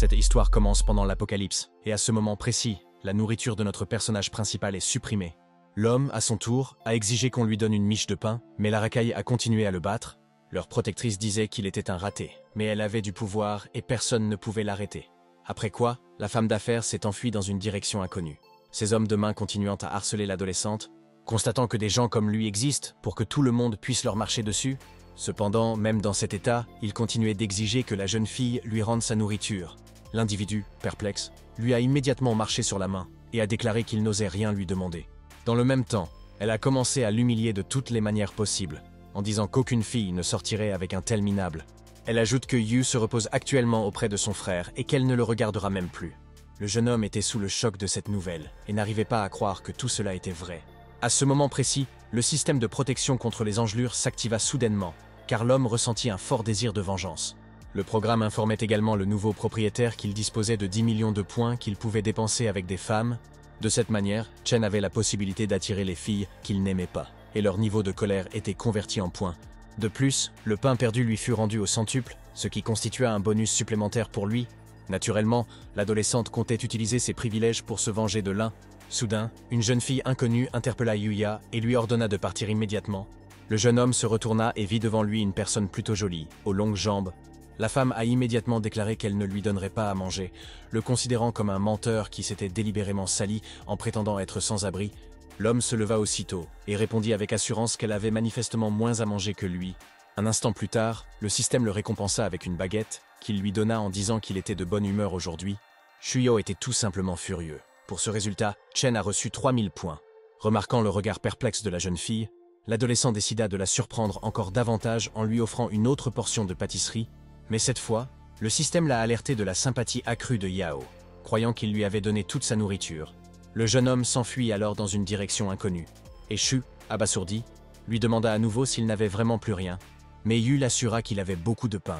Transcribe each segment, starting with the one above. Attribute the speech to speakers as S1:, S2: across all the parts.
S1: Cette histoire commence pendant l'apocalypse, et à ce moment précis, la nourriture de notre personnage principal est supprimée. L'homme, à son tour, a exigé qu'on lui donne une miche de pain, mais la racaille a continué à le battre. Leur protectrice disait qu'il était un raté, mais elle avait du pouvoir et personne ne pouvait l'arrêter. Après quoi, la femme d'affaires s'est enfuie dans une direction inconnue. Ces hommes de main continuant à harceler l'adolescente, constatant que des gens comme lui existent pour que tout le monde puisse leur marcher dessus. Cependant, même dans cet état, ils continuaient d'exiger que la jeune fille lui rende sa nourriture. L'individu, perplexe, lui a immédiatement marché sur la main et a déclaré qu'il n'osait rien lui demander. Dans le même temps, elle a commencé à l'humilier de toutes les manières possibles, en disant qu'aucune fille ne sortirait avec un tel minable. Elle ajoute que Yu se repose actuellement auprès de son frère et qu'elle ne le regardera même plus. Le jeune homme était sous le choc de cette nouvelle et n'arrivait pas à croire que tout cela était vrai. À ce moment précis, le système de protection contre les engelures s'activa soudainement, car l'homme ressentit un fort désir de vengeance. Le programme informait également le nouveau propriétaire qu'il disposait de 10 millions de points qu'il pouvait dépenser avec des femmes. De cette manière, Chen avait la possibilité d'attirer les filles qu'il n'aimait pas, et leur niveau de colère était converti en points. De plus, le pain perdu lui fut rendu au centuple, ce qui constitua un bonus supplémentaire pour lui. Naturellement, l'adolescente comptait utiliser ses privilèges pour se venger de l'un. Soudain, une jeune fille inconnue interpella Yuya et lui ordonna de partir immédiatement. Le jeune homme se retourna et vit devant lui une personne plutôt jolie, aux longues jambes. La femme a immédiatement déclaré qu'elle ne lui donnerait pas à manger, le considérant comme un menteur qui s'était délibérément sali en prétendant être sans abri. L'homme se leva aussitôt et répondit avec assurance qu'elle avait manifestement moins à manger que lui. Un instant plus tard, le système le récompensa avec une baguette, qu'il lui donna en disant qu'il était de bonne humeur aujourd'hui. Shuyo était tout simplement furieux. Pour ce résultat, Chen a reçu 3000 points. Remarquant le regard perplexe de la jeune fille, l'adolescent décida de la surprendre encore davantage en lui offrant une autre portion de pâtisserie. Mais cette fois, le système l'a alerté de la sympathie accrue de Yao, croyant qu'il lui avait donné toute sa nourriture. Le jeune homme s'enfuit alors dans une direction inconnue. Et Shu, abasourdi, lui demanda à nouveau s'il n'avait vraiment plus rien. Mais Yu l'assura qu'il avait beaucoup de pain,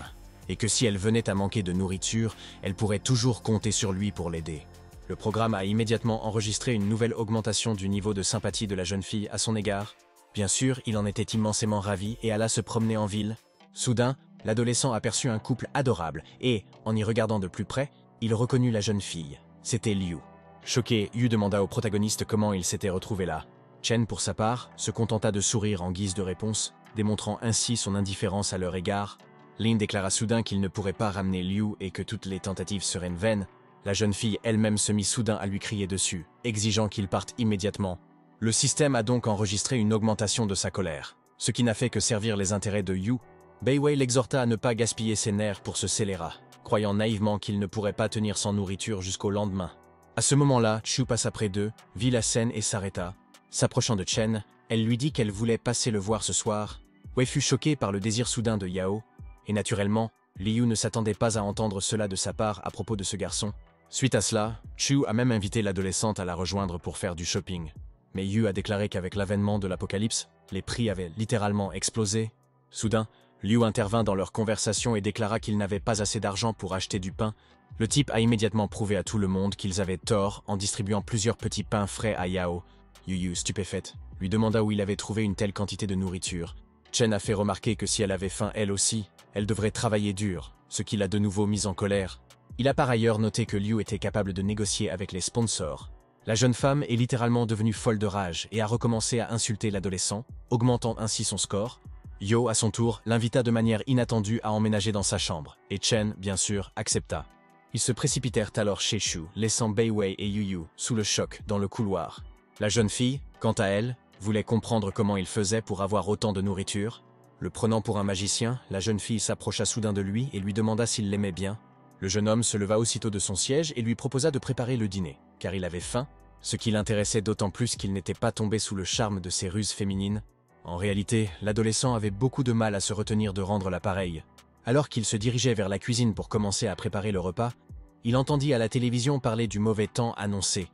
S1: et que si elle venait à manquer de nourriture, elle pourrait toujours compter sur lui pour l'aider. Le programme a immédiatement enregistré une nouvelle augmentation du niveau de sympathie de la jeune fille à son égard. Bien sûr, il en était immensément ravi et alla se promener en ville. Soudain, l'adolescent aperçut un couple adorable et, en y regardant de plus près, il reconnut la jeune fille. C'était Liu. Choqué, Yu demanda au protagoniste comment il s'était retrouvé là. Chen, pour sa part, se contenta de sourire en guise de réponse, démontrant ainsi son indifférence à leur égard. Lin déclara soudain qu'il ne pourrait pas ramener Liu et que toutes les tentatives seraient vaines. La jeune fille elle-même se mit soudain à lui crier dessus, exigeant qu'il parte immédiatement. Le système a donc enregistré une augmentation de sa colère, ce qui n'a fait que servir les intérêts de Yu. Beiwei l'exhorta à ne pas gaspiller ses nerfs pour ce scélérat, croyant naïvement qu'il ne pourrait pas tenir sans nourriture jusqu'au lendemain. À ce moment-là, Chu passa près d'eux, vit la scène et s'arrêta. S'approchant de Chen, elle lui dit qu'elle voulait passer le voir ce soir. Wei fut choqué par le désir soudain de Yao, et naturellement, Liu ne s'attendait pas à entendre cela de sa part à propos de ce garçon. Suite à cela, Chu a même invité l'adolescente à la rejoindre pour faire du shopping. Mais Yu a déclaré qu'avec l'avènement de l'apocalypse, les prix avaient littéralement explosé. Soudain, Liu intervint dans leur conversation et déclara qu'il n'avait pas assez d'argent pour acheter du pain. Le type a immédiatement prouvé à tout le monde qu'ils avaient tort en distribuant plusieurs petits pains frais à Yao. Yu, stupéfaite, lui demanda où il avait trouvé une telle quantité de nourriture. Chen a fait remarquer que si elle avait faim elle aussi, elle devrait travailler dur, ce qui l'a de nouveau mise en colère. Il a par ailleurs noté que Liu était capable de négocier avec les sponsors. La jeune femme est littéralement devenue folle de rage et a recommencé à insulter l'adolescent, augmentant ainsi son score. Yo, à son tour, l'invita de manière inattendue à emménager dans sa chambre, et Chen, bien sûr, accepta. Ils se précipitèrent alors chez Shu, laissant Beiwei et Yuyu sous le choc dans le couloir. La jeune fille, quant à elle, voulait comprendre comment il faisait pour avoir autant de nourriture. Le prenant pour un magicien, la jeune fille s'approcha soudain de lui et lui demanda s'il l'aimait bien. Le jeune homme se leva aussitôt de son siège et lui proposa de préparer le dîner, car il avait faim, ce qui l'intéressait d'autant plus qu'il n'était pas tombé sous le charme de ses ruses féminines. En réalité, l'adolescent avait beaucoup de mal à se retenir de rendre l'appareil. Alors qu'il se dirigeait vers la cuisine pour commencer à préparer le repas, il entendit à la télévision parler du mauvais temps annoncé.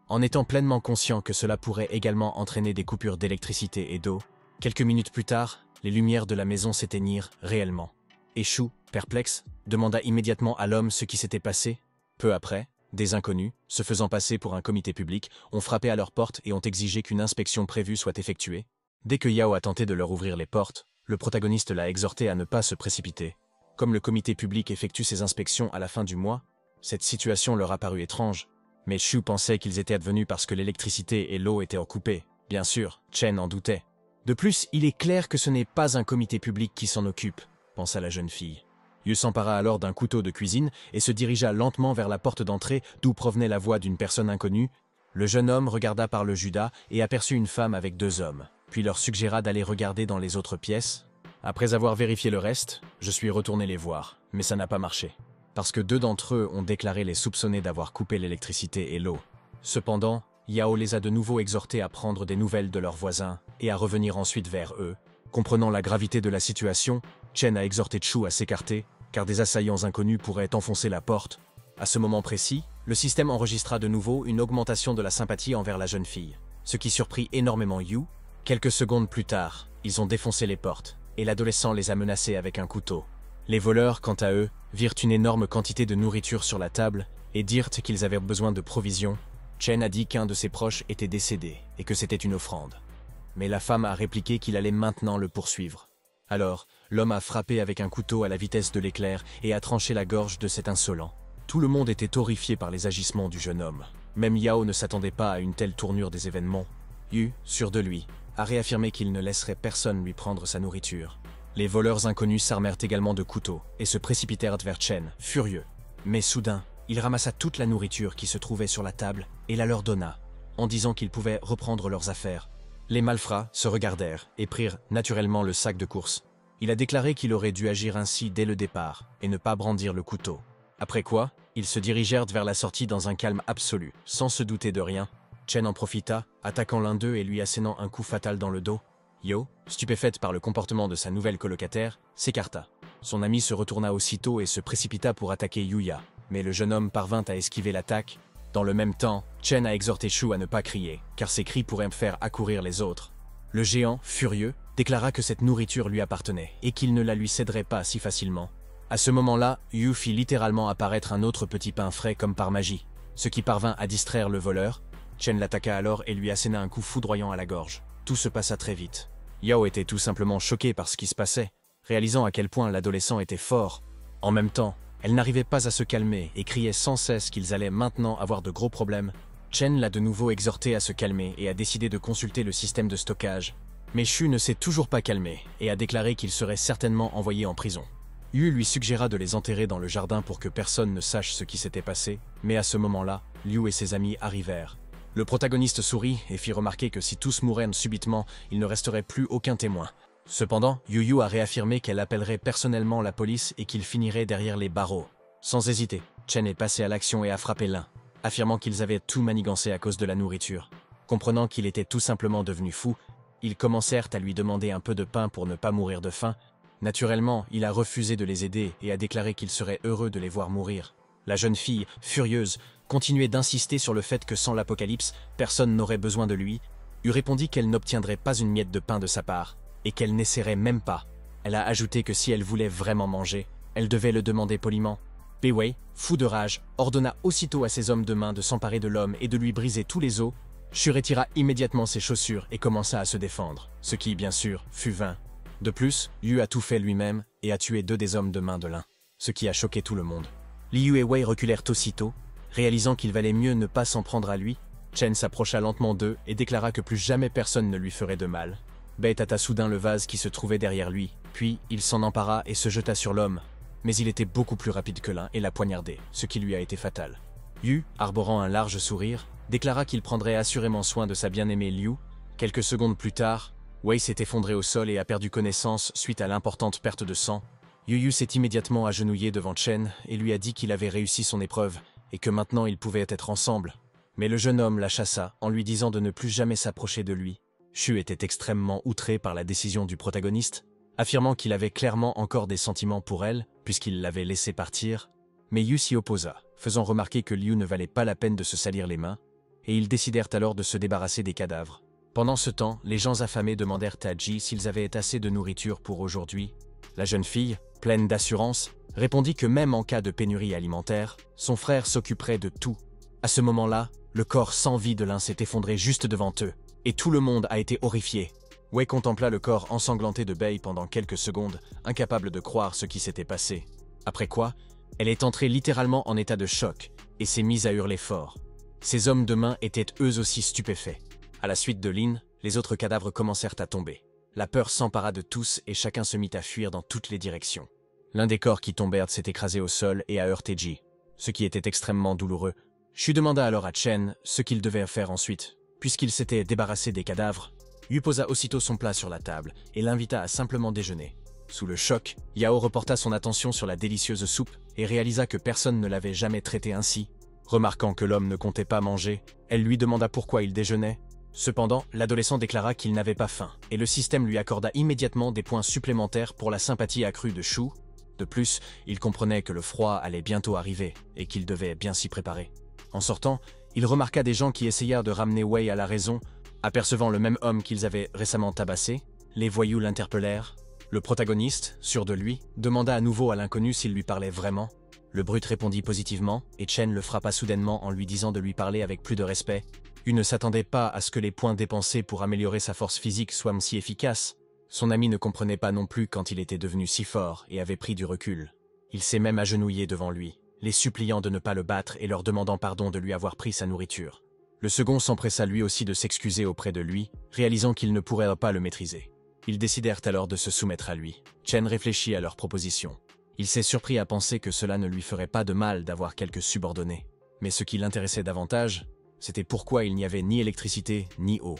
S1: En étant pleinement conscient que cela pourrait également entraîner des coupures d'électricité et d'eau, quelques minutes plus tard, les lumières de la maison s'éteignirent réellement. Et Shu, perplexe, demanda immédiatement à l'homme ce qui s'était passé. Peu après, des inconnus, se faisant passer pour un comité public, ont frappé à leur porte et ont exigé qu'une inspection prévue soit effectuée. Dès que Yao a tenté de leur ouvrir les portes, le protagoniste l'a exhorté à ne pas se précipiter. Comme le comité public effectue ses inspections à la fin du mois, Cette situation leur apparut étrange, mais Shu pensait qu'ils étaient advenus parce que l'électricité et l'eau étaient coupées. Bien sûr, Chen en doutait. De plus, il est clair que ce n'est pas un comité public qui s'en occupe, pensa la jeune fille. Yu s'empara alors d'un couteau de cuisine et se dirigea lentement vers la porte d'entrée d'où provenait la voix d'une personne inconnue. Le jeune homme regarda par le judas et aperçut une femme avec 2 hommes, puis leur suggéra d'aller regarder dans les autres pièces. Après avoir vérifié le reste, je suis retourné les voir, mais ça n'a pas marché. Parce que 2 d'entre eux ont déclaré les soupçonner d'avoir coupé l'électricité et l'eau. Cependant, Yao les a de nouveau exhortés à prendre des nouvelles de leurs voisins et à revenir ensuite vers eux. Comprenant la gravité de la situation, Chen a exhorté Chu à s'écarter, car des assaillants inconnus pourraient enfoncer la porte. À ce moment précis, le système enregistra de nouveau une augmentation de la sympathie envers la jeune fille, ce qui surprit énormément Yu. Quelques secondes plus tard, ils ont défoncé les portes, et l'adolescent les a menacés avec un couteau. Les voleurs, quant à eux, virent une énorme quantité de nourriture sur la table et dirent qu'ils avaient besoin de provisions. Chen a dit qu'un de ses proches était décédé et que c'était une offrande. Mais la femme a répliqué qu'il allait maintenant le poursuivre. Alors, l'homme a frappé avec un couteau à la vitesse de l'éclair et a tranché la gorge de cet insolent. Tout le monde était horrifié par les agissements du jeune homme. Même Yao ne s'attendait pas à une telle tournure des événements. Yu, sûr de lui, a réaffirmé qu'il ne laisserait personne lui prendre sa nourriture. Les voleurs inconnus s'armèrent également de couteaux et se précipitèrent vers Chen, furieux. Mais soudain, il ramassa toute la nourriture qui se trouvait sur la table et la leur donna, en disant qu'ils pouvaient reprendre leurs affaires. Les malfrats se regardèrent et prirent naturellement le sac de course. Il a déclaré qu'il aurait dû agir ainsi dès le départ et ne pas brandir le couteau. Après quoi, ils se dirigèrent vers la sortie dans un calme absolu, sans se douter de rien. Chen en profita, attaquant l'un d'eux et lui assénant un coup fatal dans le dos. Yo, stupéfaite par le comportement de sa nouvelle colocataire, s'écarta. Son ami se retourna aussitôt et se précipita pour attaquer Yuya, mais le jeune homme parvint à esquiver l'attaque. Dans le même temps, Chen a exhorté Shu à ne pas crier, car ses cris pourraient faire accourir les autres. Le géant, furieux, déclara que cette nourriture lui appartenait et qu'il ne la lui céderait pas si facilement. À ce moment-là, Yu fit littéralement apparaître un autre petit pain frais comme par magie, ce qui parvint à distraire le voleur. Chen l'attaqua alors et lui asséna un coup foudroyant à la gorge. Tout se passa très vite. Yao était tout simplement choquée par ce qui se passait, réalisant à quel point l'adolescent était fort. En même temps, elle n'arrivait pas à se calmer et criait sans cesse qu'ils allaient maintenant avoir de gros problèmes. Chen l'a de nouveau exhorté à se calmer et a décidé de consulter le système de stockage. Mais Shu ne s'est toujours pas calmé et a déclaré qu'il serait certainement envoyé en prison. Yu lui suggéra de les enterrer dans le jardin pour que personne ne sache ce qui s'était passé, mais à ce moment-là, Liu et ses amis arrivèrent. Le protagoniste sourit et fit remarquer que si tous mouraient subitement, il ne resterait plus aucun témoin. Cependant, Yu a réaffirmé qu'elle appellerait personnellement la police et qu'il finirait derrière les barreaux. Sans hésiter, Chen est passé à l'action et a frappé l'un, affirmant qu'ils avaient tout manigancé à cause de la nourriture. Comprenant qu'il était tout simplement devenu fou, ils commencèrent à lui demander un peu de pain pour ne pas mourir de faim. Naturellement, il a refusé de les aider et a déclaré qu'il serait heureux de les voir mourir. La jeune fille, furieuse, continuait d'insister sur le fait que sans l'apocalypse, personne n'aurait besoin de lui. Yu répondit qu'elle n'obtiendrait pas une miette de pain de sa part, et qu'elle n'essaierait même pas. Elle a ajouté que si elle voulait vraiment manger, elle devait le demander poliment. Wei, fou de rage, ordonna aussitôt à ses hommes de main de s'emparer de l'homme et de lui briser tous les os. Shu retira immédiatement ses chaussures et commença à se défendre, ce qui, bien sûr, fut vain. De plus, Yu a tout fait lui-même et a tué 2 des hommes de main de l'un, ce qui a choqué tout le monde. Liu et Wei reculèrent aussitôt, réalisant qu'il valait mieux ne pas s'en prendre à lui. Chen s'approcha lentement d'eux et déclara que plus jamais personne ne lui ferait de mal. Bei tâta soudain le vase qui se trouvait derrière lui, puis il s'en empara et se jeta sur l'homme. Mais il était beaucoup plus rapide que l'un et l'a poignardé, ce qui lui a été fatal. Yu, arborant un large sourire, déclara qu'il prendrait assurément soin de sa bien-aimée Liu. Quelques secondes plus tard, Wei s'est effondré au sol et a perdu connaissance suite à l'importante perte de sang. Yu s'est immédiatement agenouillé devant Chen et lui a dit qu'il avait réussi son épreuve et que maintenant ils pouvaient être ensemble. Mais le jeune homme la chassa en lui disant de ne plus jamais s'approcher de lui. Shu était extrêmement outré par la décision du protagoniste, affirmant qu'il avait clairement encore des sentiments pour elle puisqu'il l'avait laissé partir. Mais Yu s'y opposa, faisant remarquer que Liu ne valait pas la peine de se salir les mains, et ils décidèrent alors de se débarrasser des cadavres. Pendant ce temps, les gens affamés demandèrent à Ji s'ils avaient assez de nourriture pour aujourd'hui. La jeune fille, pleine d'assurance, répondit que même en cas de pénurie alimentaire, son frère s'occuperait de tout. À ce moment-là, le corps sans vie de l'un s'est effondré juste devant eux, et tout le monde a été horrifié. Wei contempla le corps ensanglanté de Bei pendant quelques secondes, incapable de croire ce qui s'était passé. Après quoi, Elle est entrée littéralement en état de choc et s'est mise à hurler fort. Ces hommes de main étaient eux aussi stupéfaits. À la suite de Lynn, les autres cadavres commencèrent à tomber. La peur s'empara de tous et chacun se mit à fuir dans toutes les directions. L'un des corps qui tombèrent s'est écrasé au sol et a heurté Ji, ce qui était extrêmement douloureux. Shu demanda alors à Chen ce qu'il devait faire ensuite. Puisqu'il s'était débarrassé des cadavres, Yu posa aussitôt son plat sur la table et l'invita à simplement déjeuner. Sous le choc, Yao reporta son attention sur la délicieuse soupe et réalisa que personne ne l'avait jamais traité ainsi. Remarquant que l'homme ne comptait pas manger, elle lui demanda pourquoi il déjeunait. Cependant, l'adolescent déclara qu'il n'avait pas faim, et le système lui accorda immédiatement des points supplémentaires pour la sympathie accrue de Shu. De plus, il comprenait que le froid allait bientôt arriver, et qu'il devait bien s'y préparer. En sortant, il remarqua des gens qui essayèrent de ramener Wei à la raison. Apercevant le même homme qu'ils avaient récemment tabassé, les voyous l'interpellèrent. Le protagoniste, sûr de lui, demanda à nouveau à l'inconnu s'il lui parlait vraiment. Le brute répondit positivement, et Chen le frappa soudainement en lui disant de lui parler avec plus de respect. Yu ne s'attendait pas à ce que les points dépensés pour améliorer sa force physique soient si efficaces. Son ami ne comprenait pas non plus quand il était devenu si fort et avait pris du recul. Il s'est même agenouillé devant lui, les suppliant de ne pas le battre et leur demandant pardon de lui avoir pris sa nourriture. Le second s'empressa lui aussi de s'excuser auprès de lui, réalisant qu'il ne pourrait pas le maîtriser. Ils décidèrent alors de se soumettre à lui. Chen réfléchit à leur proposition. Il s'est surpris à penser que cela ne lui ferait pas de mal d'avoir quelques subordonnés. Mais ce qui l'intéressait davantage, c'était pourquoi il n'y avait ni électricité ni eau.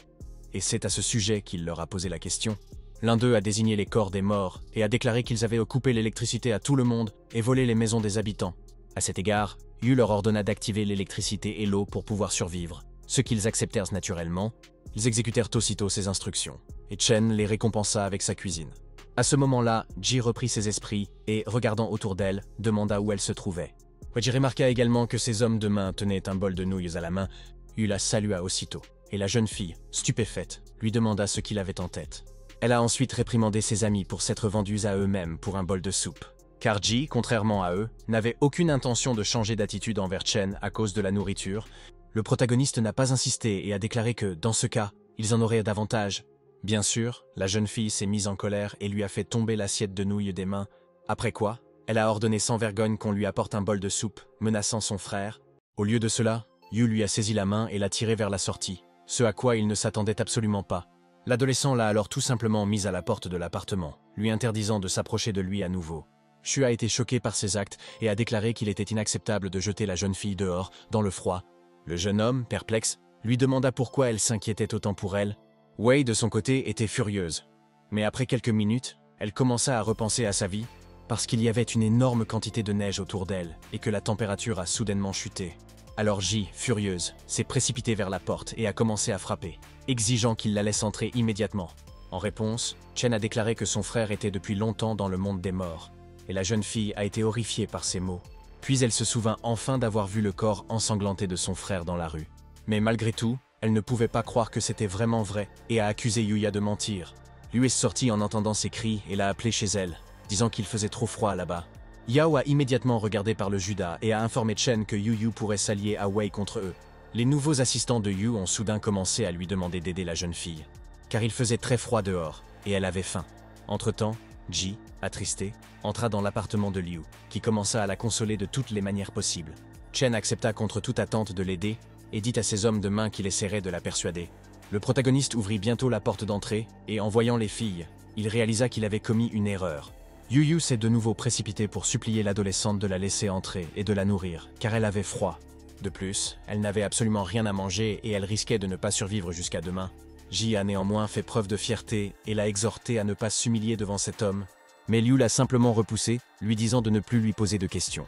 S1: Et c'est à ce sujet qu'il leur a posé la question. L'un d'eux a désigné les corps des morts et a déclaré qu'ils avaient coupé l'électricité à tout le monde et volé les maisons des habitants. À cet égard, Yu leur ordonna d'activer l'électricité et l'eau pour pouvoir survivre, ce qu'ils acceptèrent naturellement. Ils exécutèrent aussitôt ses instructions, et Chen les récompensa avec sa cuisine. À ce moment-là, Ji reprit ses esprits et, regardant autour d'elle, demanda où elle se trouvait. Ji remarqua également que ces hommes de main tenaient un bol de nouilles à la main. Yu la salua aussitôt, et la jeune fille, stupéfaite, lui demanda ce qu'il avait en tête. Elle a ensuite réprimandé ses amis pour s'être vendus à eux-mêmes pour un bol de soupe. Car Ji, contrairement à eux, n'avait aucune intention de changer d'attitude envers Chen à cause de la nourriture. Le protagoniste n'a pas insisté et a déclaré que, dans ce cas, ils en auraient davantage. Bien sûr, la jeune fille s'est mise en colère et lui a fait tomber l'assiette de nouilles des mains, après quoi, elle a ordonné sans vergogne qu'on lui apporte un bol de soupe, menaçant son frère. Au lieu de cela, Yu lui a saisi la main et l'a tiré vers la sortie, ce à quoi il ne s'attendait absolument pas. L'adolescent l'a alors tout simplement mise à la porte de l'appartement, lui interdisant de s'approcher de lui à nouveau. Shu a été choqué par ces actes et a déclaré qu'il était inacceptable de jeter la jeune fille dehors, dans le froid. Le jeune homme, perplexe, lui demanda pourquoi elle s'inquiétait autant pour elle. Wei, de son côté, était furieuse. Mais après quelques minutes, elle commença à repenser à sa vie, parce qu'il y avait une énorme quantité de neige autour d'elle et que la température a soudainement chuté. Alors Ji, furieuse, s'est précipitée vers la porte et a commencé à frapper, exigeant qu'il la laisse entrer immédiatement. En réponse, Chen a déclaré que son frère était depuis longtemps dans le monde des morts, et la jeune fille a été horrifiée par ces mots. Puis elle se souvint enfin d'avoir vu le corps ensanglanté de son frère dans la rue. Mais malgré tout, elle ne pouvait pas croire que c'était vraiment vrai et a accusé Yuya de mentir. Lui est sorti en entendant ses cris et l'a appelé chez elle, disant qu'il faisait trop froid là-bas. Yao a immédiatement regardé par le Judas et a informé Chen que Yu pourrait s'allier à Wei contre eux. Les nouveaux assistants de Yu ont soudain commencé à lui demander d'aider la jeune fille, car il faisait très froid dehors et elle avait faim. Entre-temps, Ji, attristé, entra dans l'appartement de Liu, qui commença à la consoler de toutes les manières possibles. Chen accepta contre toute attente de l'aider et dit à ses hommes de main qu'il essaierait de la persuader. Le protagoniste ouvrit bientôt la porte d'entrée et, en voyant les filles, il réalisa qu'il avait commis une erreur. Yu s'est de nouveau précipité pour supplier l'adolescente de la laisser entrer et de la nourrir, car elle avait froid. De plus, elle n'avait absolument rien à manger et elle risquait de ne pas survivre jusqu'à demain. Ji a néanmoins fait preuve de fierté et l'a exhorté à ne pas s'humilier devant cet homme, mais Liu l'a simplement repoussé, lui disant de ne plus lui poser de questions.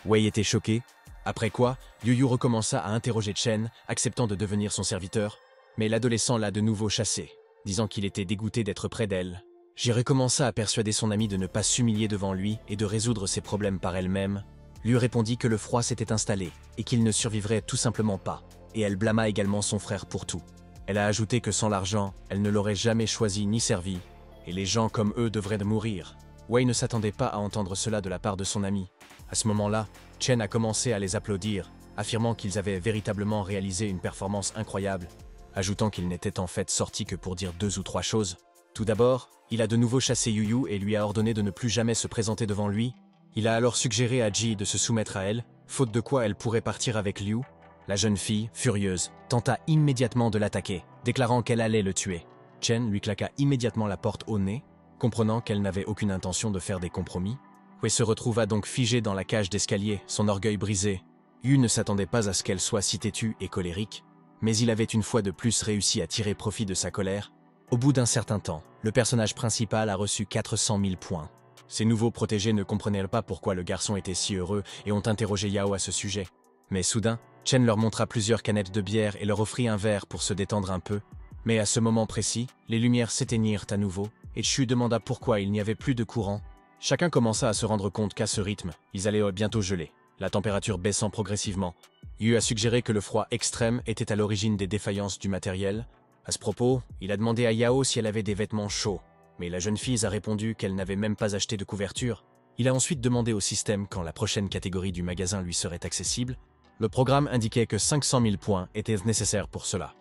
S1: Wei était choqué, après quoi, Yu recommença à interroger Chen, acceptant de devenir son serviteur, mais l'adolescent l'a de nouveau chassé, disant qu'il était dégoûté d'être près d'elle. Ji recommença à persuader son amie de ne pas s'humilier devant lui et de résoudre ses problèmes par elle-même. Lui répondit que le froid s'était installé et qu'il ne survivrait tout simplement pas, et elle blâma également son frère pour tout. Elle a ajouté que sans l'argent, elle ne l'aurait jamais choisi ni servi, et les gens comme eux devraient mourir. Wei ne s'attendait pas à entendre cela de la part de son ami. À ce moment-là, Chen a commencé à les applaudir, affirmant qu'ils avaient véritablement réalisé une performance incroyable, ajoutant qu'ils n'étaient en fait sortis que pour dire 2 ou 3 choses. Tout d'abord, il a de nouveau chassé Yu et lui a ordonné de ne plus jamais se présenter devant lui. Il a alors suggéré à Ji de se soumettre à elle, faute de quoi elle pourrait partir avec Liu. La jeune fille, furieuse, tenta immédiatement de l'attaquer, déclarant qu'elle allait le tuer. Chen lui claqua immédiatement la porte au nez, comprenant qu'elle n'avait aucune intention de faire des compromis. Wei se retrouva donc figée dans la cage d'escalier, son orgueil brisé. Yu ne s'attendait pas à ce qu'elle soit si têtue et colérique, mais il avait une fois de plus réussi à tirer profit de sa colère. Au bout d'un certain temps, le personnage principal a reçu 400 000 points. Ses nouveaux protégés ne comprenaient pas pourquoi le garçon était si heureux et ont interrogé Yao à ce sujet. Mais soudain, Chen leur montra plusieurs canettes de bière et leur offrit un verre pour se détendre un peu. Mais à ce moment précis, les lumières s'éteignirent à nouveau, et Chu demanda pourquoi il n'y avait plus de courant. Chacun commença à se rendre compte qu'à ce rythme, ils allaient bientôt geler, la température baissant progressivement. Yu a suggéré que le froid extrême était à l'origine des défaillances du matériel. À ce propos, il a demandé à Yao si elle avait des vêtements chauds, mais la jeune fille a répondu qu'elle n'avait même pas acheté de couverture. Il a ensuite demandé au système quand la prochaine catégorie du magasin lui serait accessible. Le programme indiquait que 500 000 points étaient nécessaires pour cela.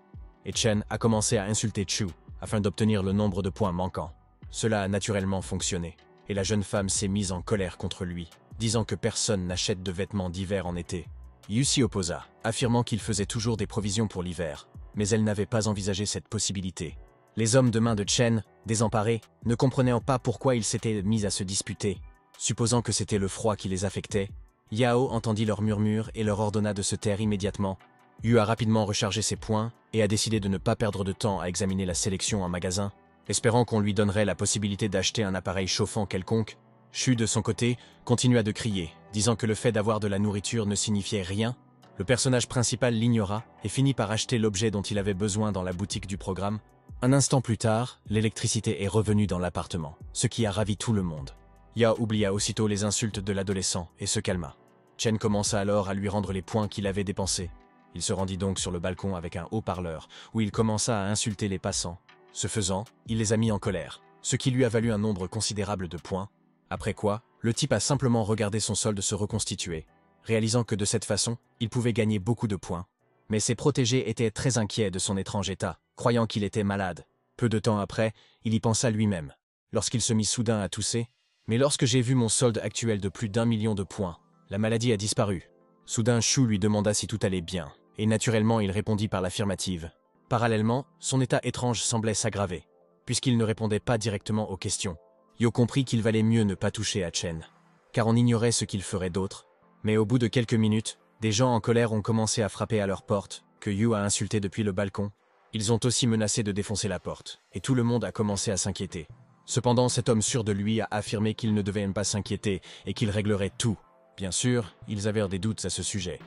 S1: Et Chen a commencé à insulter Chu afin d'obtenir le nombre de points manquants. Cela a naturellement fonctionné, et la jeune femme s'est mise en colère contre lui, disant que personne n'achète de vêtements d'hiver en été. Yu s'y opposa, affirmant qu'il faisait toujours des provisions pour l'hiver, mais elle n'avait pas envisagé cette possibilité. Les hommes de main de Chen, désemparés, ne comprenaient pas pourquoi ils s'étaient mis à se disputer. Supposant que c'était le froid qui les affectait, Yao entendit leurs murmures et leur ordonna de se taire immédiatement. Yu a rapidement rechargé ses points et a décidé de ne pas perdre de temps à examiner la sélection en magasin, espérant qu'on lui donnerait la possibilité d'acheter un appareil chauffant quelconque. Chu, de son côté, continua de crier, disant que le fait d'avoir de la nourriture ne signifiait rien. Le personnage principal l'ignora et finit par acheter l'objet dont il avait besoin dans la boutique du programme. Un instant plus tard, l'électricité est revenue dans l'appartement, ce qui a ravi tout le monde. Ya oublia aussitôt les insultes de l'adolescent et se calma. Chen commença alors à lui rendre les points qu'il avait dépensés. Il se rendit donc sur le balcon avec un haut-parleur, où il commença à insulter les passants. Ce faisant, il les a mis en colère, ce qui lui a valu un nombre considérable de points. Après quoi, le type a simplement regardé son solde se reconstituer, réalisant que de cette façon, il pouvait gagner beaucoup de points. Mais ses protégés étaient très inquiets de son étrange état, croyant qu'il était malade. Peu de temps après, il y pensa lui-même, lorsqu'il se mit soudain à tousser. « Mais lorsque j'ai vu mon solde actuel de plus d'1 million de points, la maladie a disparu. » Soudain, Chu lui demanda si tout allait bien, et naturellement il répondit par l'affirmative. Parallèlement, son état étrange semblait s'aggraver, puisqu'il ne répondait pas directement aux questions. Yo comprit qu'il valait mieux ne pas toucher à Chen, car on ignorait ce qu'il ferait d'autre. Mais au bout de quelques minutes, des gens en colère ont commencé à frapper à leur porte, que Yu a insulté depuis le balcon. Ils ont aussi menacé de défoncer la porte, et tout le monde a commencé à s'inquiéter. Cependant, cet homme sûr de lui a affirmé qu'il ne devait même pas s'inquiéter et qu'il réglerait tout. Bien sûr, ils avaient des doutes à ce sujet,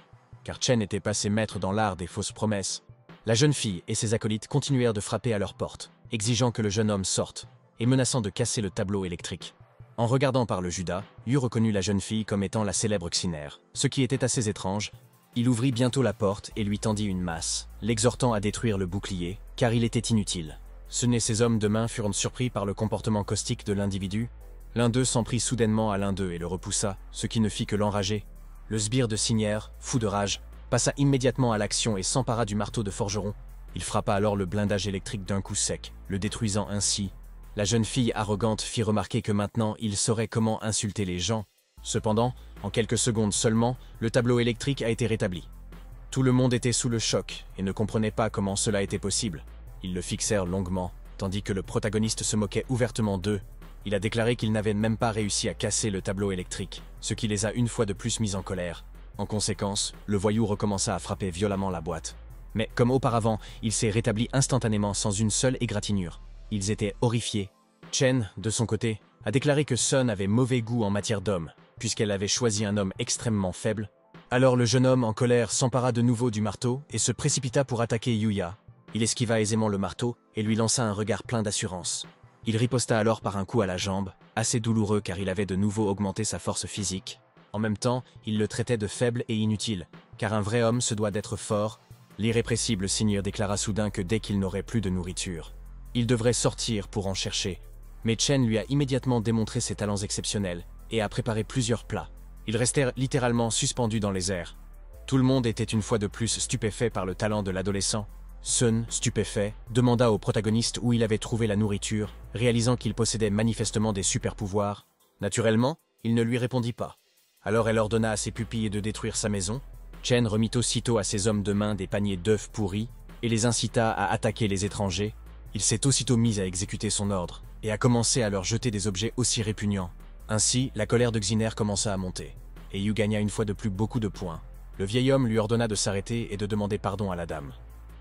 S1: car Chen était passé maître dans l'art des fausses promesses. La jeune fille et ses acolytes continuèrent de frapper à leur porte, exigeant que le jeune homme sorte, et menaçant de casser le tableau électrique. En regardant par le Judas, Yu reconnut la jeune fille comme étant la célèbre Xiner, ce qui était assez étrange. Il ouvrit bientôt la porte et lui tendit une masse, l'exhortant à détruire le bouclier, car il était inutile. Ces hommes de main furent surpris par le comportement caustique de l'individu. L'un d'eux s'en prit soudainement à l'un d'eux et le repoussa, ce qui ne fit que l'enrager. Le sbire de Xiner, fou de rage, passa immédiatement à l'action et s'empara du marteau de forgeron. Il frappa alors le blindage électrique d'un coup sec, le détruisant ainsi. La jeune fille arrogante fit remarquer que maintenant il saurait comment insulter les gens. Cependant, en quelques secondes seulement, le tableau électrique a été rétabli. Tout le monde était sous le choc et ne comprenait pas comment cela était possible. Ils le fixèrent longuement, tandis que le protagoniste se moquait ouvertement d'eux. Il a déclaré qu'il n'avait même pas réussi à casser le tableau électrique, ce qui les a une fois de plus mis en colère. En conséquence, le voyou recommença à frapper violemment la boîte. Mais comme auparavant, il s'est rétabli instantanément sans une seule égratignure. Ils étaient horrifiés. Chen, de son côté, a déclaré que Sun avait mauvais goût en matière d'homme, puisqu'elle avait choisi un homme extrêmement faible. Alors le jeune homme en colère s'empara de nouveau du marteau et se précipita pour attaquer Yuya. Il esquiva aisément le marteau et lui lança un regard plein d'assurance. Il riposta alors par un coup à la jambe, assez douloureux car il avait de nouveau augmenté sa force physique. En même temps, il le traitait de faible et inutile, car un vrai homme se doit d'être fort. L'irrépressible seigneur déclara soudain que dès qu'il n'aurait plus de nourriture, il devrait sortir pour en chercher. Mais Chen lui a immédiatement démontré ses talents exceptionnels et a préparé plusieurs plats. Ils restèrent littéralement suspendus dans les airs. Tout le monde était une fois de plus stupéfait par le talent de l'adolescent. Sun, stupéfait, demanda au protagoniste où il avait trouvé la nourriture, réalisant qu'il possédait manifestement des super-pouvoirs. Naturellement, Il ne lui répondit pas. Alors elle ordonna à ses pupilles de détruire sa maison. Chen remit aussitôt à ses hommes de main des paniers d'œufs pourris et les incita à attaquer les étrangers. Il s'est aussitôt mis à exécuter son ordre et a commencé à leur jeter des objets aussi répugnants. Ainsi, la colère de Xiner commença à monter, et Yu gagna une fois de plus beaucoup de points. Le vieil homme lui ordonna de s'arrêter et de demander pardon à la dame.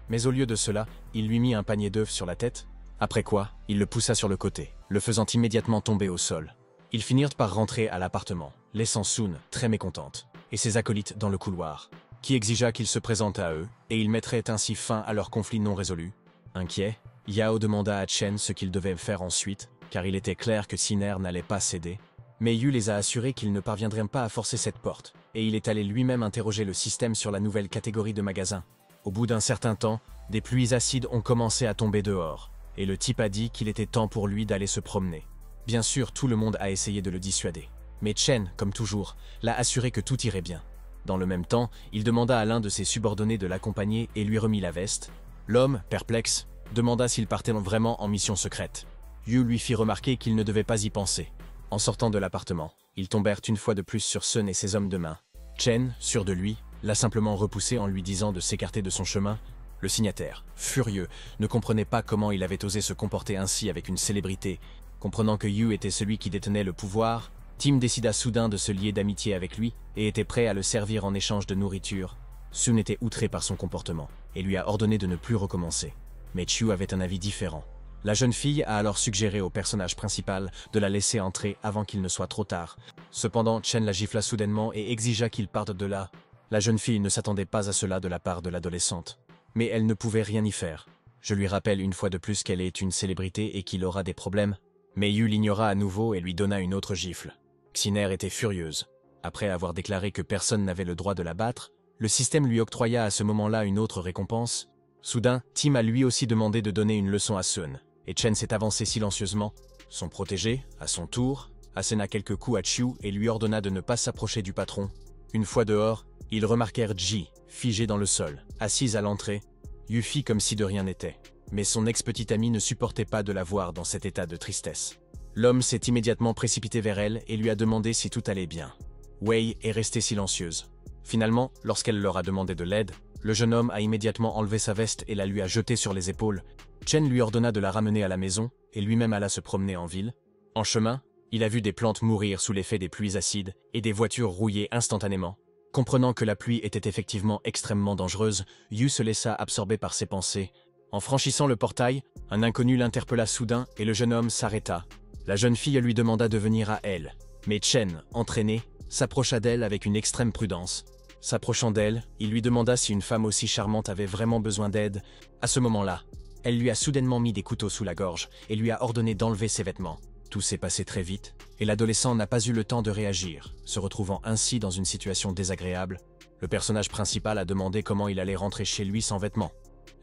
S1: Mais au lieu de cela, il lui mit un panier d'œufs sur la tête, après quoi, il le poussa sur le côté, le faisant immédiatement tomber au sol. Ils finirent par rentrer à l'appartement, laissant Sun très mécontente, et ses acolytes dans le couloir, qui exigea qu'il se présente à eux, et ils mettraient ainsi fin à leur conflit non résolu. Inquiet, Yao demanda à Chen ce qu'il devait faire ensuite, car il était clair que Xiner n'allait pas céder. Mais Yu les a assurés qu'ils ne parviendraient pas à forcer cette porte, et il est allé lui-même interroger le système sur la nouvelle catégorie de magasins. Au bout d'un certain temps, des pluies acides ont commencé à tomber dehors, et le type a dit qu'il était temps pour lui d'aller se promener. Bien sûr, tout le monde a essayé de le dissuader. Mais Chen, comme toujours, l'a assuré que tout irait bien. Dans le même temps, il demanda à l'un de ses subordonnés de l'accompagner et lui remit la veste. L'homme, perplexe, demanda s'il partait vraiment en mission secrète. Yu lui fit remarquer qu'il ne devait pas y penser. En sortant de l'appartement, ils tombèrent une fois de plus sur Sun et ses hommes de main. Chen, sûr de lui, l'a simplement repoussé en lui disant de s'écarter de son chemin. Le signataire, furieux, ne comprenait pas comment il avait osé se comporter ainsi avec une célébrité. Comprenant que Yu était celui qui détenait le pouvoir, Tim décida soudain de se lier d'amitié avec lui et était prêt à le servir en échange de nourriture. Sun était outré par son comportement et lui a ordonné de ne plus recommencer. Mais Chu avait un avis différent. La jeune fille a alors suggéré au personnage principal de la laisser entrer avant qu'il ne soit trop tard. Cependant, Chen la gifla soudainement et exigea qu'il parte de là. La jeune fille ne s'attendait pas à cela de la part de l'adolescente. Mais elle ne pouvait rien y faire. Je lui rappelle une fois de plus qu'elle est une célébrité et qu'il aura des problèmes. Mais Yu l'ignora à nouveau et lui donna une autre gifle. Xiner était furieuse. Après avoir déclaré que personne n'avait le droit de la battre, le système lui octroya à ce moment-là une autre récompense. Soudain, Tim a lui aussi demandé de donner une leçon à Sun, et Chen s'est avancé silencieusement. Son protégé, à son tour, asséna quelques coups à Chiu et lui ordonna de ne pas s'approcher du patron. Une fois dehors, ils remarquèrent Ji, figée dans le sol, assise à l'entrée. Yu fit comme si de rien n'était, mais son ex-petite amie ne supportait pas de la voir dans cet état de tristesse. L'homme s'est immédiatement précipité vers elle et lui a demandé si tout allait bien. Wei est restée silencieuse. Finalement, lorsqu'elle leur a demandé de l'aide, le jeune homme a immédiatement enlevé sa veste et la lui a jetée sur les épaules. Chen lui ordonna de la ramener à la maison et lui-même alla se promener en ville. En chemin, il a vu des plantes mourir sous l'effet des pluies acides et des voitures rouiller instantanément. Comprenant que la pluie était effectivement extrêmement dangereuse, Yu se laissa absorber par ses pensées. En franchissant le portail, un inconnu l'interpella soudain et le jeune homme s'arrêta. La jeune fille lui demanda de venir à elle, mais Chen, entraîné, s'approcha d'elle avec une extrême prudence. S'approchant d'elle, il lui demanda si une femme aussi charmante avait vraiment besoin d'aide. À ce moment-là, elle lui a soudainement mis des couteaux sous la gorge et lui a ordonné d'enlever ses vêtements. Tout s'est passé très vite, et l'adolescent n'a pas eu le temps de réagir, se retrouvant ainsi dans une situation désagréable. Le personnage principal a demandé comment il allait rentrer chez lui sans vêtements.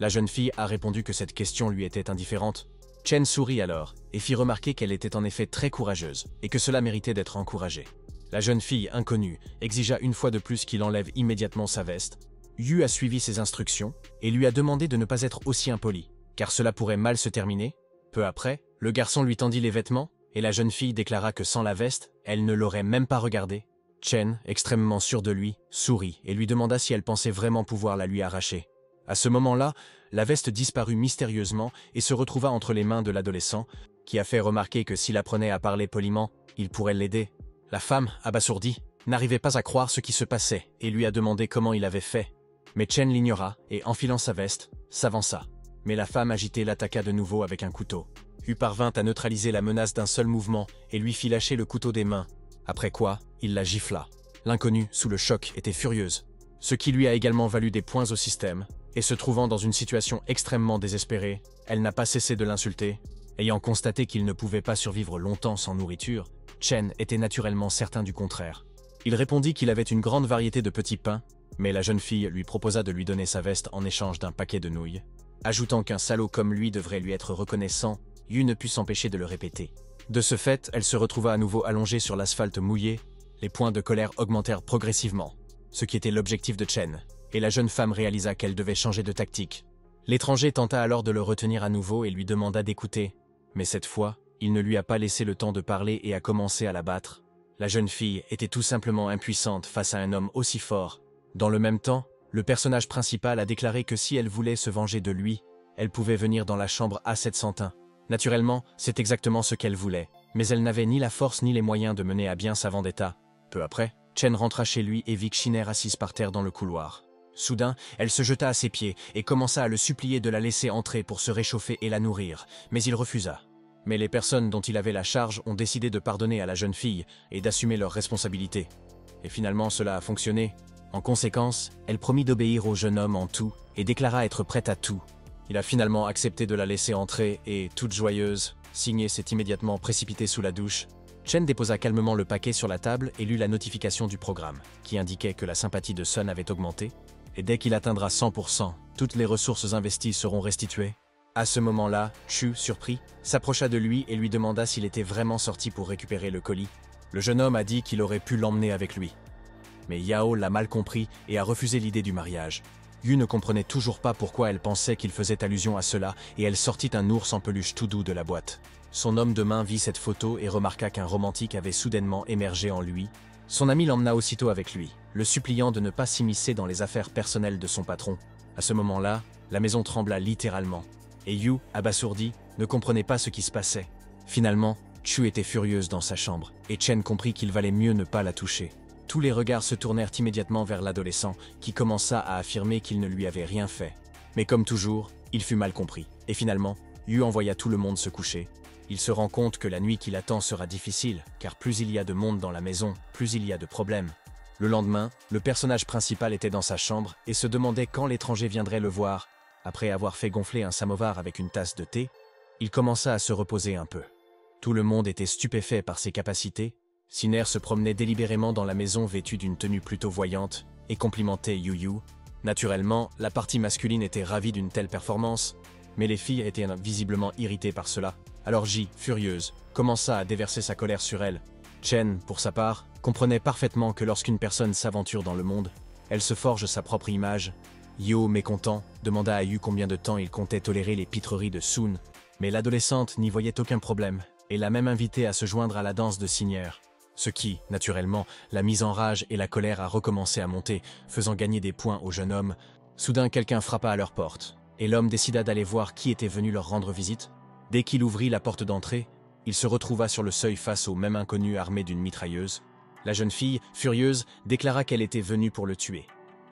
S1: La jeune fille a répondu que cette question lui était indifférente. Chen sourit alors, et fit remarquer qu'elle était en effet très courageuse, et que cela méritait d'être encouragé. La jeune fille, inconnue, exigea une fois de plus qu'il enlève immédiatement sa veste. Yu a suivi ses instructions, et lui a demandé de ne pas être aussi impoli, car cela pourrait mal se terminer. Peu après, le garçon lui tendit les vêtements, et la jeune fille déclara que sans la veste, elle ne l'aurait même pas regardé. Chen, extrêmement sûr de lui, sourit et lui demanda si elle pensait vraiment pouvoir la lui arracher. À ce moment-là, la veste disparut mystérieusement et se retrouva entre les mains de l'adolescent, qui a fait remarquer que s'il apprenait à parler poliment, il pourrait l'aider. La femme, abasourdie, n'arrivait pas à croire ce qui se passait et lui a demandé comment il avait fait. Mais Chen l'ignora et, enfilant sa veste, s'avança. Mais la femme agitée l'attaqua de nouveau avec un couteau. Yu parvint à neutraliser la menace d'un seul mouvement et lui fit lâcher le couteau des mains. Après quoi, il la gifla. L'inconnue, sous le choc, était furieuse, ce qui lui a également valu des points au système, et se trouvant dans une situation extrêmement désespérée, elle n'a pas cessé de l'insulter. Ayant constaté qu'il ne pouvait pas survivre longtemps sans nourriture, Chen était naturellement certain du contraire. Il répondit qu'il avait une grande variété de petits pains, mais la jeune fille lui proposa de lui donner sa veste en échange d'un paquet de nouilles. Ajoutant qu'un salaud comme lui devrait lui être reconnaissant, Yu ne put s'empêcher de le répéter. De ce fait, elle se retrouva à nouveau allongée sur l'asphalte mouillé. Les points de colère augmentèrent progressivement, ce qui était l'objectif de Chen, et la jeune femme réalisa qu'elle devait changer de tactique. L'étranger tenta alors de le retenir à nouveau et lui demanda d'écouter, mais cette fois, il ne lui a pas laissé le temps de parler et a commencé à la battre. La jeune fille était tout simplement impuissante face à un homme aussi fort. Dans le même temps, le personnage principal a déclaré que si elle voulait se venger de lui, elle pouvait venir dans la chambre A701. Naturellement, c'est exactement ce qu'elle voulait, mais elle n'avait ni la force ni les moyens de mener à bien sa vendetta. Peu après, Chen rentra chez lui et vit Xiner assise par terre dans le couloir. Soudain, elle se jeta à ses pieds et commença à le supplier de la laisser entrer pour se réchauffer et la nourrir, mais il refusa. Mais les personnes dont il avait la charge ont décidé de pardonner à la jeune fille et d'assumer leurs responsabilités. Et finalement, cela a fonctionné. En conséquence, elle promit d'obéir au jeune homme en tout et déclara être prête à tout. Il a finalement accepté de la laisser entrer et, toute joyeuse, Signé s'est immédiatement précipité sous la douche. Chen déposa calmement le paquet sur la table et lut la notification du programme, qui indiquait que la sympathie de Sun avait augmenté, et dès qu'il atteindra 100%, toutes les ressources investies seront restituées. À ce moment-là, Chu, surpris, s'approcha de lui et lui demanda s'il était vraiment sorti pour récupérer le colis. Le jeune homme a dit qu'il aurait pu l'emmener avec lui. Mais Yao l'a mal compris et a refusé l'idée du mariage. Yu ne comprenait toujours pas pourquoi elle pensait qu'il faisait allusion à cela et elle sortit un ours en peluche tout doux de la boîte. Son homme de main vit cette photo et remarqua qu'un romantique avait soudainement émergé en lui. Son ami l'emmena aussitôt avec lui, le suppliant de ne pas s'immiscer dans les affaires personnelles de son patron. À ce moment-là, la maison trembla littéralement. Et Yu, abasourdi, ne comprenait pas ce qui se passait. Finalement, Chu était furieuse dans sa chambre, et Chen comprit qu'il valait mieux ne pas la toucher. Tous les regards se tournèrent immédiatement vers l'adolescent, qui commença à affirmer qu'il ne lui avait rien fait. Mais comme toujours, il fut mal compris. Et finalement, Yu envoya tout le monde se coucher. Il se rend compte que la nuit qui l'attend sera difficile, car plus il y a de monde dans la maison, plus il y a de problèmes. Le lendemain, le personnage principal était dans sa chambre et se demandait quand l'étranger viendrait le voir. Après avoir fait gonfler un samovar avec une tasse de thé, il commença à se reposer un peu. Tout le monde était stupéfait par ses capacités. Xiner se promenait délibérément dans la maison vêtu d'une tenue plutôt voyante et complimentait Yu. Naturellement, la partie masculine était ravie d'une telle performance, mais les filles étaient visiblement irritées par cela. Alors Ji, furieuse, commença à déverser sa colère sur elle. Chen, pour sa part, comprenait parfaitement que lorsqu'une personne s'aventure dans le monde, elle se forge sa propre image. Yo, mécontent, demanda à Yu combien de temps il comptait tolérer les pitreries de Sun, mais l'adolescente n'y voyait aucun problème et l'a même invité à se joindre à la danse de Xiner. Ce qui, naturellement, l'a mise en rage et la colère a recommencé à monter, faisant gagner des points au jeune homme. Soudain, quelqu'un frappa à leur porte, et l'homme décida d'aller voir qui était venu leur rendre visite. Dès qu'il ouvrit la porte d'entrée, il se retrouva sur le seuil face au même inconnu armé d'une mitrailleuse. La jeune fille, furieuse, déclara qu'elle était venue pour le tuer.